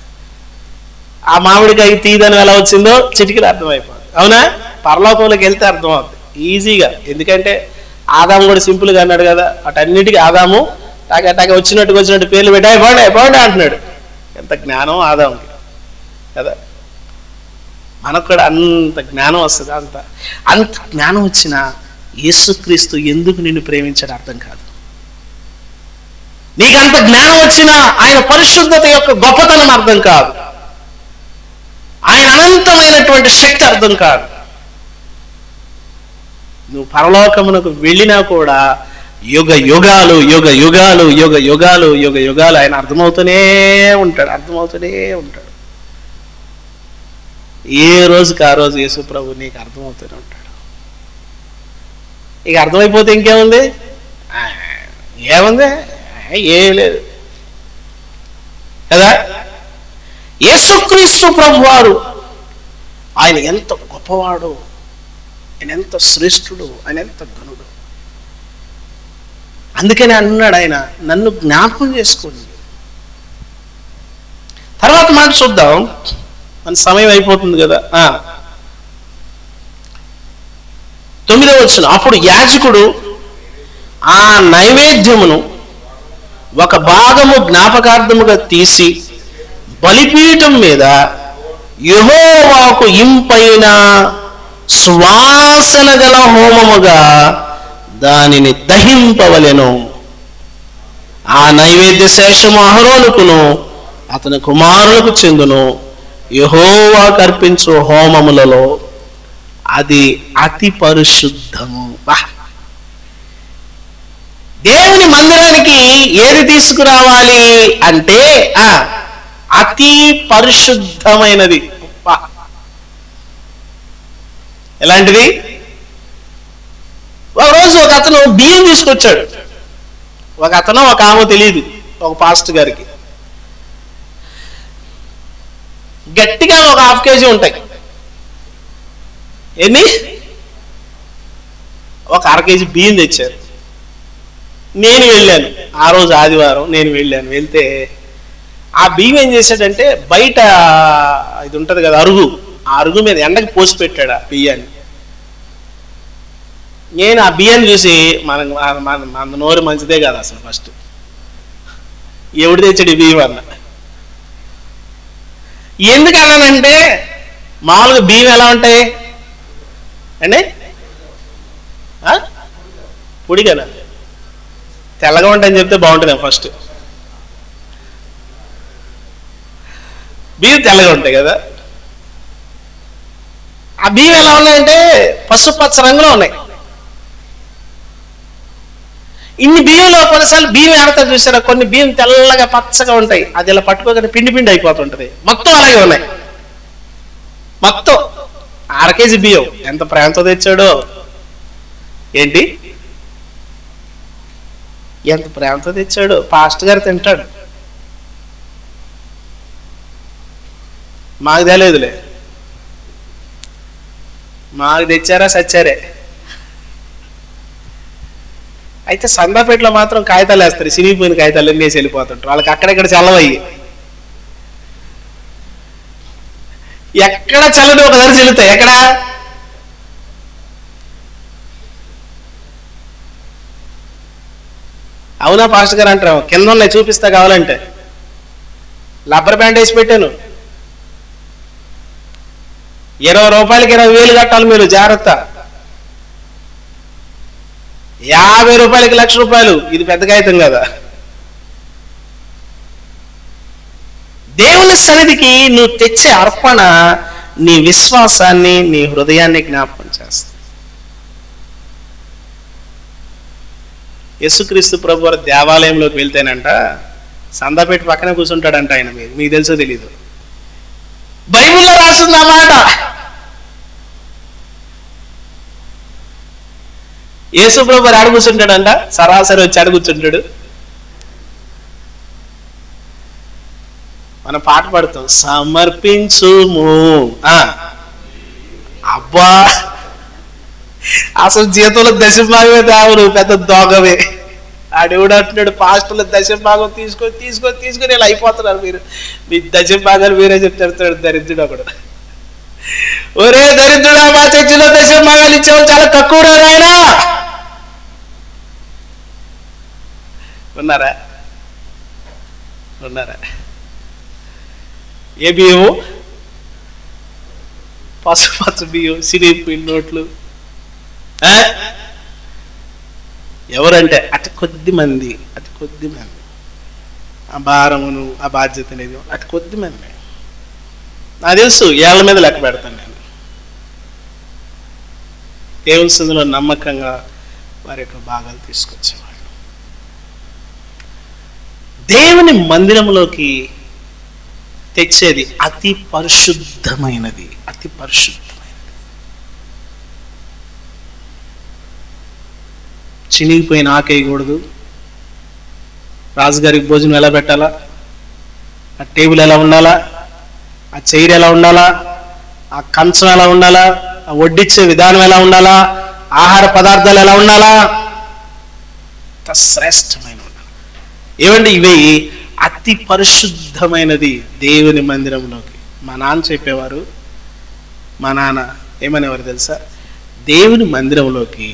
ఆ మామిడికాయ తీదనం ఎలా వచ్చిందో చిటికలు అర్థమైపోద్ది. అవునా? పరలోకంలోకి వెళ్తే అర్థమవుతుంది ఈజీగా. ఎందుకంటే ఆదాము కూడా సింపుల్గా అన్నాడు కదా, అటన్నిటికీ ఆదాము టాక వచ్చినట్టు పేర్లు పెట్టి బాగుండే అంటున్నాడు. ఎంత జ్ఞానం ఆదాముకి కదా. మనకు కూడా అంత జ్ఞానం వస్తుంది. అంత జ్ఞానం వచ్చినా యేసుక్రీస్తు ఎందుకు నిన్ను ప్రేమించాడు అర్థం కాదు. నీకు అంత జ్ఞానం వచ్చినా ఆయన పరిశుద్ధత యొక్క గొప్పతనం అర్థం కాదు. ఆయన అనంతమైనటువంటి శక్తి అర్థం కాదు. నువ్వు పరలోకమునకు వెళ్ళినా కూడా యుగ యుగాలు ఆయన అర్థమవుతూనే ఉంటాడు. ఏ రోజుకి ఆ రోజు యేసు ప్రభు నీకు అర్థమవుతూనే ఉంటాడు. ఇక అర్థమైపోతే ఇంకేముంది, ఏం లేదు కదా. యేసుక్రీస్తు ప్రభువారు ఆయన ఎంత గొప్పవాడు, ఆయన ఎంత శ్రేష్ఠుడు, ఆయన ఎంత ఘనుడు. అందుకని అన్నాడు ఆయన, నన్ను జ్ఞాపకం చేసుకోండి. తర్వాత మాట చూద్దాం, మన సమయం అయిపోతుంది కదా. 9వ వచనం, అప్పుడు యాజకుడు ఆ నైవేద్యమును ఒక భాగము జ్ఞాపకార్థముగా తీసి బలిపీఠం మీద యెహోవాకు ఇంపైన సువాసన గల హోమముగా దానిని దహింపవలెను. ఆ నైవేద్య శేషము అహరోనుకును అతని కుమారులకు చెందును. యెహోవాకు అర్పించు హోమములలో అది అతి పరిశుద్ధము. దేవుని మందిరానికి ఏది తీసుకురావాలి అంటే అతి పరిశుద్ధమైనది. ఎలాంటిది? ఒకరోజు ఒక అతను బియ్యం తీసుకొచ్చాడు. ఒక ఆమె తెలియదు, ఒక పాస్టర్ గారికి. గట్టిగా ఒక 1/2 కేజీ ఉంటాయి. ఎన్ని? ఒక 1/2 కేజీ బియ్యం తెచ్చారు. నేను వెళ్ళాను ఆ రోజు ఆదివారం. వెళ్తే ఆ బియ్యం ఏం చేశాడంటే బయట ఇది ఉంటది కదా అరుగు, ఆ అరుగు మీద ఎండకి పోసి పెట్టాడు ఆ బియ్యాన్ని. నేను ఆ బియ్యాన్ని చూసి మన నోరు మంచిదే కదా అసలు. ఫస్ట్ ఎవడు తెచ్చాడు ఈ బియ్యం అన్న. ఎందుకు అన్నానంటే మామూలుగా బియ్యం ఎలా ఉంటాయి అండి? పొడి కదా, తెల్లగా ఉంటాయని చెప్తే బాగుంటుంది. ఫస్ట్ బియ్యం తెల్లగా ఉంటాయి కదా. ఆ బియ్యం ఎలా ఉన్నాయంటే పసుపచ్చ రంగులో ఉన్నాయి. ఇన్ని బియ్యంలో కొన్నిసార్లు బియ్యం ఆడతారు చూసారా, కొన్ని బియ్యం తెల్లగా పచ్చగా ఉంటాయి. అది ఇలా పట్టుకోగానే పిండి అయిపోతుంటది. మొత్తం అలాగే ఉన్నాయి. మొత్తం 1/2 కేజీ బియ్యం ఎంత ప్రేమతో తెచ్చాడో ఏంటి, ఎంత ప్రేమతో తెచ్చాడు. పాస్టర్ గారు తింటాడు, మాకు తెలియదులే. మాకు తెచ్చారా సచ్చారే. అయితే సందాపేటలో మాత్రం కాగితాలు వేస్తారు, సినిగిపోయిన కాగితాలు వేసి వెళ్ళిపోతుంటారు. వాళ్ళకి అక్కడెక్కడ చల్లవయ్యి, ఎక్కడ చల్లని ఒకసారి చెల్లుతాయి. ఎక్కడ? అవునా పాస్టర్ గారు అంటారు. కింద ఉన్నాయి చూపిస్తా కావాలంటే. రబ్బర్ బ్యాండ్ వేసి పెట్టాను. 20 రూపాయలకి 20,000 కట్టాలి మీరు, జాగ్రత్త. 50 రూపాయలకి 1,00,000 రూపాయలు, ఇది పెద్ద కాగితం కదా. దేవుని సన్నిధికి నువ్వు తెచ్చే అర్పణ నీ విశ్వాసాన్ని, నీ హృదయాన్ని జ్ఞాపకం చేస్తుంది. యేసుక్రీస్తు ప్రభు వారు దేవాలయంలోకి వెళ్తేనంట సందాపేట పక్కనే కూర్చుంటాడంట ఆయన. మీకు తెలుసో తెలీదు, బైబిల్లో రాస్తుంది ఆ మాట. యేసు ప్రభు వారు ఆడ కూర్చుంటాడంట, సరాసరి వచ్చి ఆడ కూర్చుంటాడు. మనం పాట పాడుతాం, సమర్పించుము. అబ్బా, అసలు జీతంలో దశభాగమే తేవరు, పెద్ద దొంగవే. ఆడెవడు అంటున్నాడు, పాస్టర్లు దశభాగం తీసుకొని ఇలా అయిపోతున్నారు మీరు, మీ దశభాగాలు మీరే చెప్తాడు దరిద్రుడు ఒకడు. ఒరే దరిద్రుడా, మా చర్చిలో దశభాగాలు ఇచ్చేవాళ్ళు చాలా తక్కువ ఆయన. ఉన్నారా? ఏ బియ్యం? పసుపచ్చ బియ్యం, సిరిపిండి నోట్లు. ఎవరంటే అతి కొద్ది మంది ఆ భారమును, ఆ బాధ్యత అనేది అతి కొద్ది మంది. నాకు తెలుసు, ఏళ్ల మీద లెక్క పెడతాను నేను. దేవుని సన్నిధిలో నమ్మకంగా వారి యొక్క భాగాలు తీసుకొచ్చేవాళ్ళు. దేవుని మందిరంలోకి తెచ్చేది అతి పరిశుద్ధమైనది. చినిగిపోయిన ఆకేయకూడదు. రాజుగారికి భోజనం ఎలా పెట్టాలా, ఆ టేబుల్ ఎలా ఉండాలా, ఆ చైర్ ఎలా ఉండాలా, ఆ కంచం ఎలా ఉండాలా, ఆ వడ్డిచ్చే విధానం ఎలా ఉండాలా, ఆహార పదార్థాలు ఎలా ఉండాలా, శ్రేష్టమైన ఏమండి, ఇవి అతి పరిశుద్ధమైనది దేవుని మందిరంలోకి. మా నాన్న చెప్పేవారు, మా నాన్న ఏమనేవారు తెలుసా, దేవుని మందిరంలోకి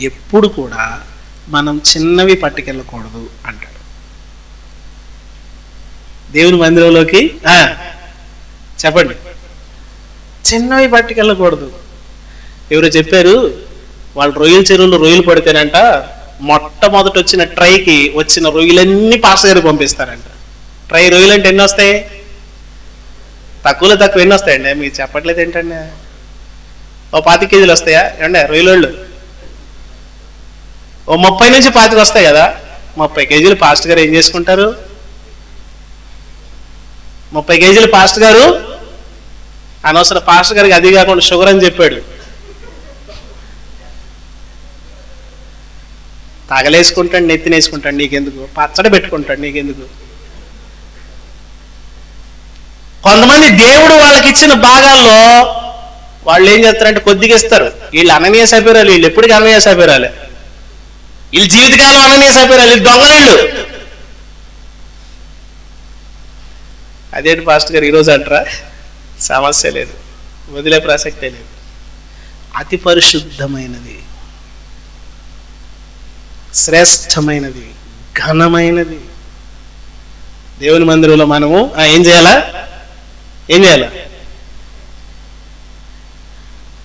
ఎప్పుడు కూడా మనం చిన్నవి పట్టుకెళ్ళకూడదు అంటాడు. దేవుని మందిరంలోకి చెప్పండి, చిన్నవి పట్టుకెళ్ళకూడదు. ఎవరో చెప్పారు, వాళ్ళు రొయ్యల చెరువులో రొయ్యలు పడితేనంట మొట్టమొదటి వచ్చిన ట్రైకి వచ్చిన రొయ్యలన్నీ పాస్టర్ గారికి పంపిస్తారంట. ట్రై రొయ్యలు అంటే ఎన్ని వస్తాయి? తక్కువలో తక్కువ ఎన్ని వస్తాయండి? మీకు చెప్పట్లేదు ఏంటండి? ఓ 25 కేజీలు వస్తాయా ఏమండి రొయ్యలోళ్ళు? ఓ 30 నుంచి 25 వస్తాయి కదా. 30 కేజీలు పాస్టర్ గారు ఏం చేసుకుంటారు? 30 కేజీలు పాస్టర్ గారు అనవసరం. పాస్టర్ గారికి అది కాకుండా షుగర్ అని చెప్పాడు. తగలేసుకుంటాడు, నెత్తినేసుకుంటాడు, నీకెందుకు? పచ్చడి పెట్టుకుంటాడు, నీకెందుకు? కొంతమంది దేవుడు వాళ్ళకి ఇచ్చిన భాగాల్లో వాళ్ళు ఏం చేస్తారంటే కొద్దిగా ఇస్తారు. వీళ్ళు అననీయ సభ్యురాలు, వీళ్ళు ఎప్పటికీ అననీయ సభ్యురాలే, వీళ్ళు జీవితకాలం అననీయ సభ్యురాలు, వీళ్ళు దొంగలు. అదేంటి పాస్టర్ గారు ఈరోజు అంటారా? సమస్య లేదు, వదిలే ప్రసక్తే లేదు. అతి పరిశుద్ధమైనది, శ్రేష్టమైనది, ఘనమైనది దేవుని మందిరంలో మనము ఏం చేయాలా?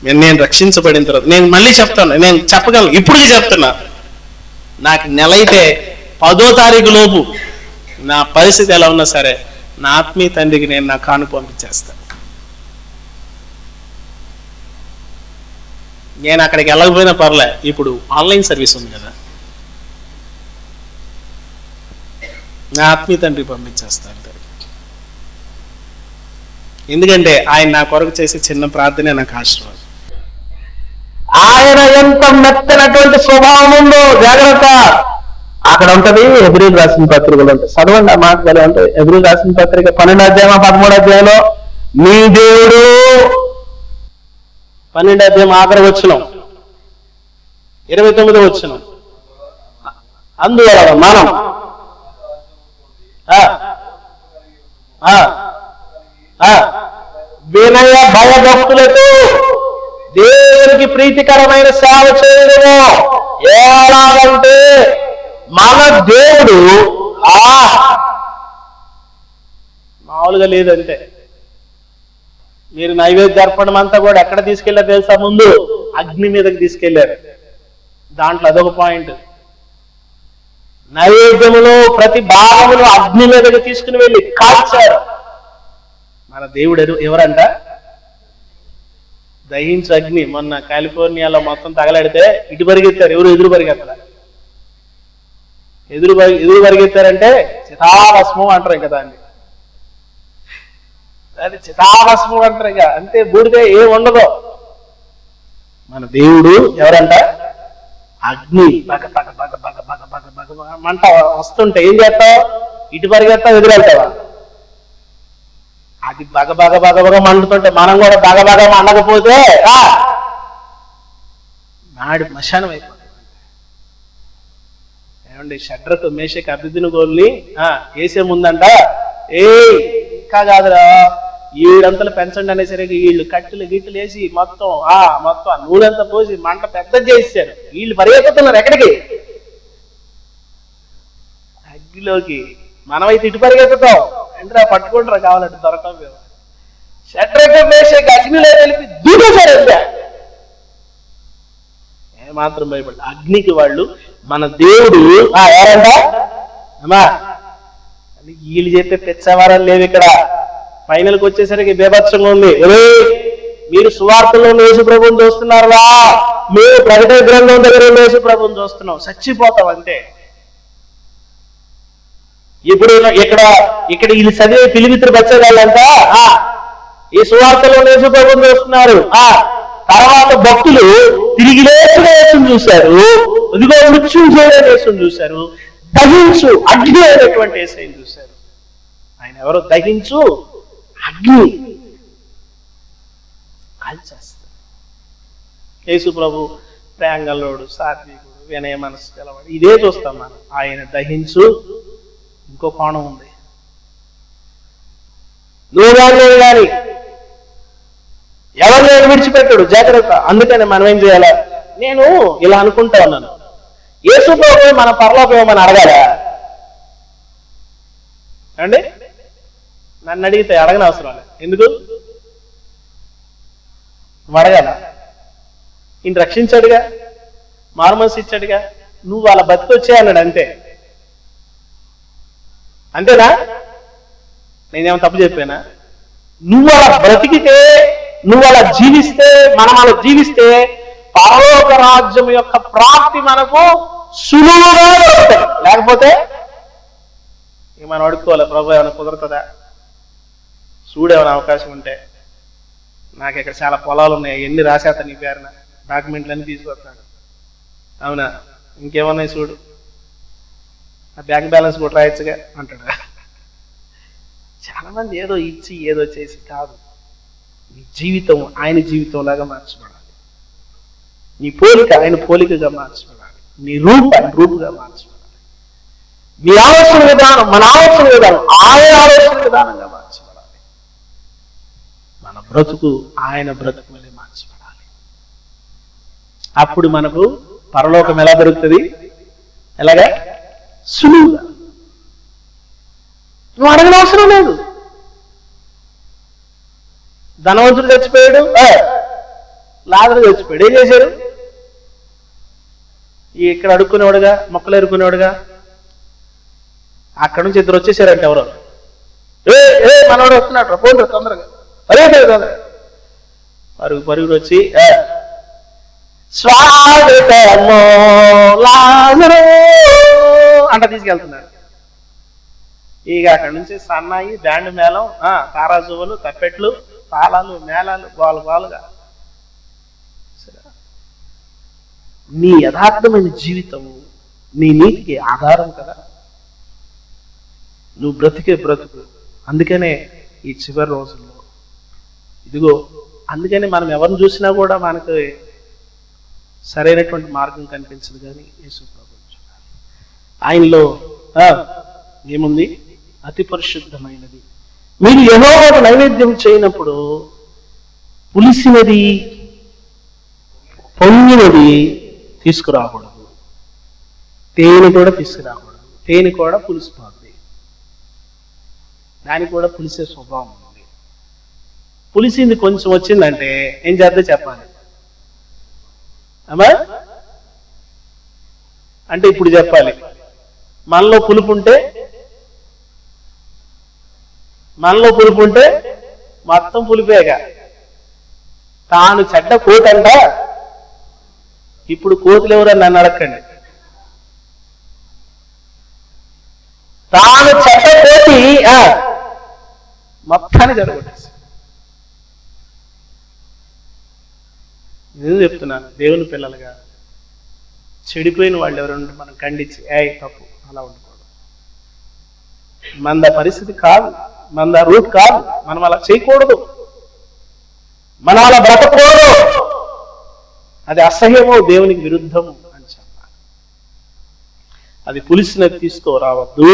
నేను రక్షించబడిన తర్వాత నేను మళ్ళీ చెప్తాను, నేను చెప్పగలను, ఇప్పుడు చెప్తున్నా. నాకు నెల అయితే 10వ తారీఖు లోపు నా పరిస్థితి ఎలా ఉన్నా సరే నా ఆత్మీయ తండ్రికి నేను నా కానుక పంపించేస్తాను. నేను అక్కడికి వెళ్ళకపోయినా పర్లే, ఇప్పుడు ఆన్లైన్ సర్వీస్ ఉంది కదా, నా ఆత్మీయ తండ్రికి పంపించేస్తాను. ఎందుకంటే ఆయన నా కొరకు చేసే చిన్న ప్రార్థనే నాకు ఆశీర్వాదం. ఆయన ఎంత మెత్తనటువంటి స్వభావం ఉందో జాగ్రత్త. అక్కడ ఉంటది హెబ్రీయులకు రాసిన పత్రికలు ఉంటాయి, చదవండి ఆ మాటలు. అంటే హెబ్రీయులకు రాసిన పత్రిక 12వ అధ్యాయం 13వ అధ్యాయంలో మీ దేవుడు 12వ అధ్యాయం ఆఖరి వచనం 29వ వచనం, అందువల్ల మనం వినయ భయభక్తులతో దేవునికి ప్రీతికరమైన సేవ చేయడము. ఎలాగంటే మన దేవుడు మామూలుగా లేదంటే మీరు నైవేద్య అర్పణం అంతా కూడా ఎక్కడ తీసుకెళ్లారు తెలుసా? ముందు అగ్ని మీదకి తీసుకెళ్లారు. దాంట్లో అదొక పాయింట్. నైవేద్యములో ప్రతి భాగమును అగ్ని మీదకి తీసుకుని వెళ్ళి కాల్చారు. మన దేవుడు ఎవరంట? దహించు అగ్ని. మొన్న కాలిఫోర్నియాలో మొత్తం తగలాడితే ఇటు పరిగెత్తారు. ఎవరు ఎదురు పరిగెత్తరా? ఎదురు పరిగెత్తారంటే చితాభస్మం అంటారు ఇంకా దాన్ని. అది చితాభస్మం అంటారు ఇక. అంతే, బూడిదే ఏం ఉండదు. మన దేవుడు ఎవరంట? అగ్ని. బగ బగ బగ బగ బగ బగ బగ మంట వస్తుంటే ఏం చేస్తావు? ఇటు పరిగెత్తావు, ఎదురెళ్తావా? అది బగ బగ బగ బగ మండుతుంటే మనం కూడా బగ బగ మండకపోతే నాడి మశానం అయిపోతుంది. ఏమండి, షడ్రకు మేషకి అబేద్నెగోల్ని వేసే ముందంట, ఇంకా కాదురా 7 అంతలు పెంచండి అనేసరికి వీళ్ళు కట్టెలు గిట్టెలు వేసి మొత్తం నూనెంతా పోసి మంట పెద్ద చేశారు. వీళ్ళు పరిగెత్తుతున్నారు ఎక్కడికి? అగ్గిలోకి. మనమైతే ఇటు పరిగెత్తుతాం. ఏంట్రా పట్టుకుంటారా కావాలంటే దొరకం. షడ్రకు మేషకి అగ్నిలో తెలిపి దూకేశారు. ఏమాత్రం భయపడి అగ్నికి వాళ్ళు మన దేవుడు ఎవరంట? అమ్మా, వీళ్ళు చెప్పే పిచ్చవారం లేవు ఇక్కడ. ఫైనల్కి వచ్చేసరికి బేభత్సంగా ఉంది. మీరు సువార్తలో యేసు ప్రభువుని చూస్తున్నారా? మీరు ప్రకటన గ్రంథం దగ్గర యేసు ప్రభువుని చూస్తున్నాం. చచ్చిపోతాం అంతే. ఇప్పుడు ఇక్కడ వీళ్ళు చదివే పిలిమిత్రులు బచ్చగాళ్ళంట ఈ సువార్తలో యేసు ప్రభువుని చూస్తున్నారు. తర్వాత భక్తులు తిరిగి లేచిన యేసుని చూశారు. ఇదిగో మృత్యుంజయుడైన యేసుని చూశారు. దహించు అగ్ని అయినటువంటి యేసుని చూశారు. ఆయన ఎవరో? దహించు అగ్ని. కాల్చేస్తారు. యేసు ప్రభు ప్రేంగల్లోడు, సాత్వికుడు, వినయ మనసు గలవాడు. ఇదే చూస్తాం మనం. ఆయన దహించు. ఇంకో కోణం ఉంది. నువ్వు కానీ ఎవరు నేను విడిచిపెట్టాడు, జాగ్రత్త. అందుకని మనం ఏం చేయాలా? నేను ఇలా అనుకుంటా ఉన్నాను, యేసు ప్రభు మన పరలోకం ఏమని అడగాలా అండి? నన్ను అడిగితే అడగని అవసరం లేదు. ఎందుకు అడగాల? ఈయన రక్షించాడుగా, మారుమనసు ఇచ్చాడుగా, నువ్వు అలా బతికొచ్చే అన్నాడు. అంతేనా? నేనేమో తప్పు చెప్పానా? నువ్వు అలా బ్రతికితే, నువ్వు అలా జీవిస్తే, మనం అలా జీవిస్తే పరలోక రాజ్యం యొక్క ప్రాప్తి మనకు సులువుగా దొరుకుతాయి. లేకపోతే మనం అడుక్కోవాలి, ప్రభు ఏమైనా కుదురుతుందా, చూడేమైనా అవకాశం ఉంటే. నాకు ఇక్కడ చాలా పొలాలు ఉన్నాయి, ఎన్ని రాసేస్తా నీ పేరున, డాక్యుమెంట్లు అన్ని తీసుకొస్తాను. అవునా? ఇంకేమన్నాయి చూడు, ఆ బ్యాంక్ బ్యాలెన్స్ కూడా రాయొచ్చుగా అంటాడు. చాలా మంది ఏదో ఇచ్చి ఏదో చేసి కాదు. నీ జీవితం ఆయన జీవితంలాగా మార్చబడాలి. నీ పోలిక ఆయన పోలికగా మార్చబడాలి. నీ రూపు ఆయన రూపుగా మార్చబడాలి. నీ ఆలోచన విధానం మన ఆలోచన విధానం ఆయన ఆలోచన విధానంగా మార్చబడాలి. మన బ్రతుకు ఆయన బ్రతుకు వల్లే మార్చబడాలి. అప్పుడు మనకు పరలోకం ఎలా దొరుకుతుంది? ఎలాగా? సులువుగా. నువ్వు అడగని అవసరం లేదు. ధనవంతుడు చచ్చిపోయాడు, లాజరు చచ్చిపోయాడు. ఏం చేశారు? ఇక్కడ అడుక్కునేవాడుగా, మొక్కలు ఎరుకునేవాడుగా, అక్కడి నుంచి 2 వచ్చేసారంటే ఎవరో, మనవాడు వస్తున్నాడు, పోండి తొందరగా, పరుగురు వచ్చి స్వాగతము లాజరు అంట తీసుకెళ్తున్నారు. ఇక అక్కడి నుంచి సన్నాయి, బ్యాండ్ మేళం, తారాజువులు, తప్పెట్లు, తాళాలు, మేళాలు, బాలుగా. నీ యథార్థమైన జీవితము నీ నీతికి ఆధారం కదా. నువ్వు బ్రతికే బ్రతుకు. అందుకనే ఈ చివరి రోజుల్లో ఇదిగో, అందుకని మనం ఎవరిని చూసినా కూడా మనకు సరైనటువంటి మార్గం కనిపించదు. కానీ యేసు ప్రభువుని చూడాలి. ఆయనలో ఏముంది? అతి పరిశుద్ధమైనది. మీరు యెహోవాకు నైవేద్యం చేయనప్పుడు పులిసినది, పొంగినది తీసుకురాకూడదు. తేనె కూడా తీసుకురాకూడదు. తేనె కూడా పులిసిపోద్ది, దానికి కూడా పులిసే స్వభావం ఉంది. పులిసింది కొంచెం వచ్చిందంటే ఏం చేద్దో చెప్పాలి అమ్మా. అంటే ఇప్పుడు చెప్పాలి, మనలో పులుపు ఉంటే మొత్తం పులిపేగా. తాను చెడ్డ కోతంట. ఇప్పుడు కోతులు ఎవరని నన్ను అడగండి. తాను చెడ్డ కోతి మొత్తాన్ని జరగొట్టేసి. నేను చెప్తున్నాను, దేవుని పిల్లలుగా చెడిపోయిన వాళ్ళు ఎవరు మనం ఖండించి తప్పు అలా ఉండకూడదు. మనద పరిస్థితి కాదు, మనద రూట్ కాదు, మనం అలా చేయకూడదు, మనం అలా బ్రతకూడదు, అది అసహ్యము, దేవునికి విరుద్ధము అని చెప్పాలి. అది పులిసినది తీసుకోరావద్దు.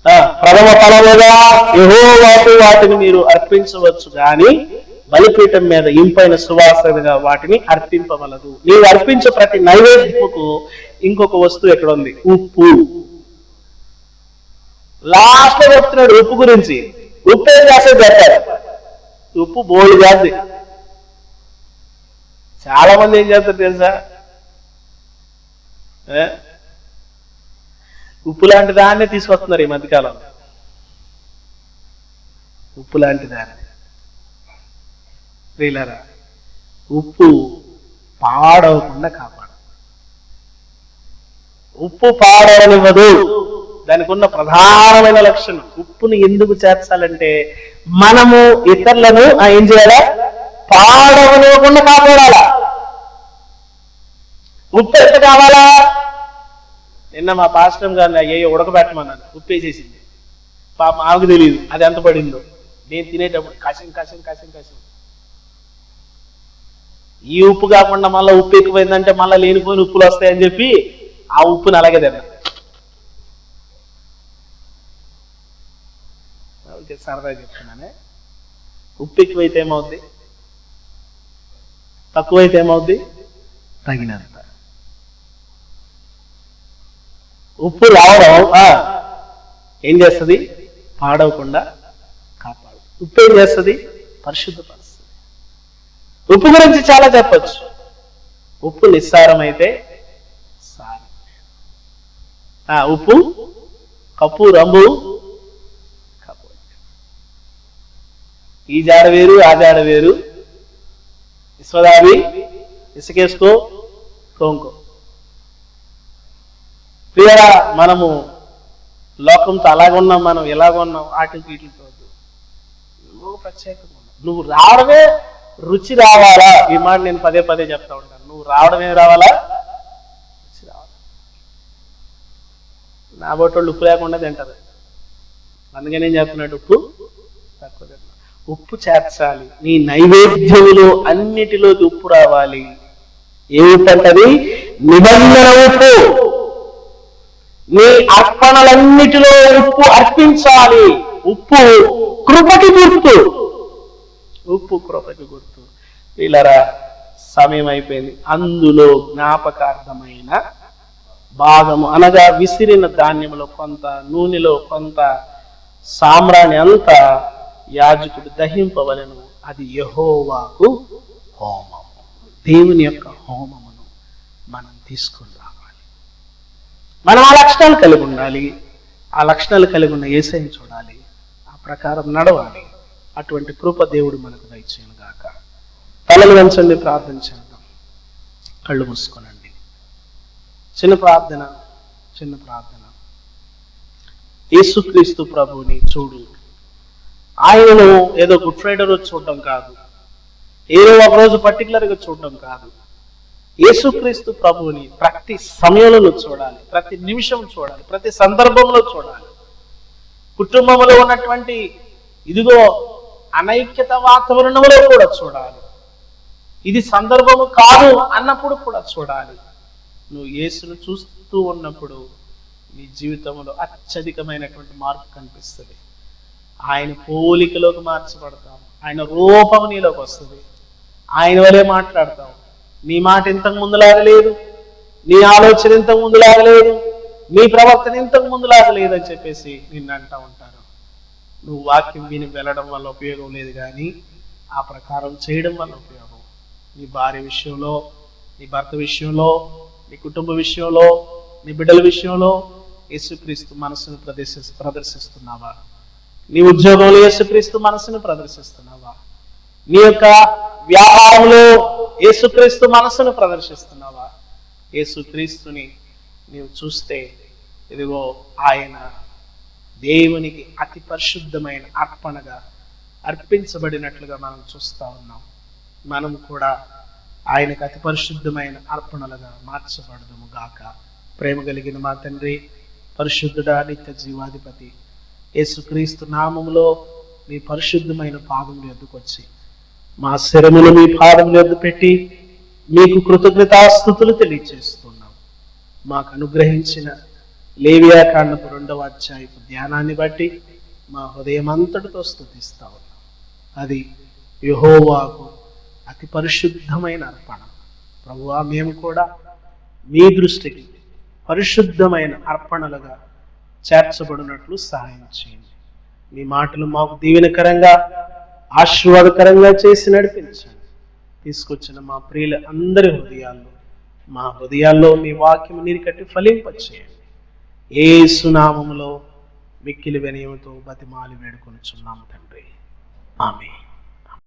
ప్రథమ ఫలముగా యెహోవాకు వాటిని మీరు అర్పించవచ్చు గాని బలిపీఠం మీద ఇంపైన సువాసనగా వాటిని అర్పింపవలదు. నీవు అర్పించే ప్రతి నైవేద్యముకు ఇంకొక వస్తువు ఎక్కడ ఉంది? ఉప్పు. లాస్ట్ లో చెప్తున్నాడు ఉప్పు గురించి. ఉప్పు ఏం చేస్తే పెట్టారు? ఉప్పు బోల్డ్ జాతి. చాలా మంది ఏం చేస్తారు తెలుసా? ఉప్పు లాంటి దాన్నే తీసుకొస్తున్నారు ఈ మధ్యకాలంలో. ఉప్పు లాంటి దాన్ని ప్రియులారా, ఉప్పు పాడవకుండా కాపాడు. ఉప్పు పాడవనివ్వదు. దానికి ఉన్న ప్రధానమైన లక్షణం, ఉప్పుని ఎందుకు చేర్చాలంటే మనము ఇతరులను ఏం చేయాలా? పాడవనివ్వకుండా కాపాడాలా. ఉప్పు ఎంత కావాలా? నిన్న మా పాస్టర్ గారిని అయ్యో ఉడకబెట్టమన్నాను, ఉప్పు వేసేసింది. పాప ఆమెకు తెలియదు అది ఎంత పడిందో. నేను తినేటప్పుడు కసం ఈ ఉప్పు కాకుండా మళ్ళీ ఉప్పు ఎక్కువైందంటే మళ్ళీ లేనిపోయిన ఉప్పులు వస్తాయని చెప్పి ఆ ఉప్పుని అలాగే తిన్నా. సరదా చెప్తున్నానే. ఉప్పు ఎక్కువైతే ఏమవుద్ది? తక్కువైతే ఏమవుద్ది? తగినంత. ఉప్పు రావడం ఏం చేస్తుంది? పాడవకుండా కాపాడు. ఉప్పు ఏం చేస్తుంది? పరిశుద్ధపరుస్తుంది. ఉప్పు గురించి చాలా చెప్పచ్చు. ఉప్పు నిస్సారమైతే సారం. ఉప్పు కప్పు రంబు కప్పు. ఈ జాడ వేరు ఆ జాడ వేరు. విశ్వదావి ఇసుకేసుకో తోంకో. ప్రియరా, మనము లోకంతో అలాగున్నాం, మనం ఎలాగున్నాం, వాటికి వీటితో ప్రత్యేకంగా ఉన్నాం. నువ్వు రావడమే రుచి రావాలా. ఈ మాట నేను పదే పదే చెప్తా ఉంటాను. నువ్వు రావడమే రావాలా, రుచి రావాలా. నా బొట్టోళ్ళు ఉప్పు లేకుండా తింటారు. అందుకని నేను చెప్తున్నాడు ఉప్పు తక్కువ తింటా. ఉప్పు చేర్చాలి. నీ నైవేద్యములో అన్నిటిలోకి ఉప్పు రావాలి. ఏ ఉప్పు అంటది? నిబంధన ఉప్పు. నీ అర్పణలన్నిటిలో ఉప్పు అర్పించాలి. ఉప్పు కృపకి గుర్తు. ఉప్పు కృపకి గుర్తు. వీళ్ళరా, సమయం అయిపోయింది. అందులో జ్ఞాపకార్థమైన భాగము అనగా విసిరిన ధాన్యములో కొంత, నూనెలో కొంత, సామ్రాణి అంతా యాజకుడు దహింపవలెను. అది యెహోవాకు హోమము. దేవుని యొక్క హోమమును మనం తీసుకుని రావాలి. మనం ఆ లక్షణాలు కలిగి ఉండాలి. ఆ లక్షణాలు కలిగి ఉన్న యేసయ్యను చూడాలి. ఆ ప్రకారం నడవాలి. అటువంటి కృప దేవుడు మనకు దయచేయను గాక. తలలు వంచండి, ప్రార్థన చేద్దాం. కళ్ళు మూసుకోనండి. చిన్న ప్రార్థన. యేసుక్రీస్తు ప్రభువుని చూడు. ఆయనను ఏదో గుడ్ ఫ్రైడే రోజు చూడడం కాదు, ఏదో ఒక రోజు పర్టికులర్గా చూడడం కాదు. యేసుక్రీస్తు ప్రభువుని ప్రతి సమయంలో చూడాలి, ప్రతి నిమిషం చూడాలి, ప్రతి సందర్భంలో చూడాలి. కుటుంబంలో ఉన్నటువంటి ఇదిగో అనైక్యత వాతావరణంలో కూడా చూడాలి. ఇది సందర్భము కాదు అన్నప్పుడు కూడా చూడాలి. నువ్వు యేసును చూస్తూ ఉన్నప్పుడు నీ జీవితంలో అత్యధికమైనటువంటి మార్పు కనిపిస్తుంది. ఆయన పోలికలోకి మార్చబడతావు. ఆయన రూపం నీలోకి వస్తుంది. ఆయన వలే మాట్లాడతావు. నీ మాట ఇంతకు ముందులాగలేదు, నీ ఆలోచన ఇంతకు ముందులాగలేదు, నీ ప్రవర్తన ఇంతకు ముందులాగలేదు అని చెప్పేసి నిన్ను అంటూ ఉంటారు. నువ్వు వాక్యం విని వెళ్ళడం వల్ల ఉపయోగం లేదు, కానీ ఆ ప్రకారం చేయడం వల్ల ఉపయోగం. నీ భార్య విషయంలో, నీ భర్త విషయంలో, నీ కుటుంబ విషయంలో, నీ బిడ్డల విషయంలో యేసుక్రీస్తు మనసును ప్రదర్శిస్తున్నావా? నీ ఉద్యోగంలో యేసుక్రీస్తు మనసును ప్రదర్శిస్తున్నావా? నీ యొక్క వ్యాపారంలో యేసుక్రీస్తు మనసును ప్రదర్శిస్తున్నావా? యేసుక్రీస్తుని నీవు చూస్తే ఇదిగో ఆయన దేవునికి అతి పరిశుద్ధమైన అర్పణగా అర్పించబడినట్లుగా మనం చూస్తూ ఉన్నాం. మనం కూడా ఆయనకు అతి పరిశుద్ధమైన అర్పణలుగా మార్చబడదుము గాక. ప్రేమ కలిగిన మా తండ్రి, పరిశుద్ధుడా, నిత్య జీవాధిపతి, యేసుక్రీస్తు నామములో మీ పరిశుద్ధమైన పాదముల యొద్దకు వచ్చి మా శిరములు మీ పాదముల యొద్ద పెట్టి మీకు కృతజ్ఞతాస్తుతులు తెలియజేస్తున్నాం. మాకు అనుగ్రహించిన లేవియాకాండపు 2వ అధ్యాయపు ధ్యానాన్ని బట్టి మా హృదయం అంతటితో స్తుతిస్తా ఉన్నాం. అది యెహోవాకు అతి పరిశుద్ధమైన అర్పణ. ప్రభువా, మేము కూడా మీ దృష్టికి పరిశుద్ధమైన అర్పణలుగా చేర్చబడినట్లు సహాయం చేయండి. మీ మాటలు మాకు దీవెనకరంగా, ఆశీర్వాదకరంగా చేసి నడిపించండి. తీసుకొచ్చిన మా ప్రియుల అందరి మా హృదయాల్లో మీ వాక్యం నీరు కట్టి ఫలింపచేయండి. యేసు నామములో మిక్కిలి వినయముతో బతిమాలి వేడుకొనుచున్నాము తండ్రి. ఆమేన్.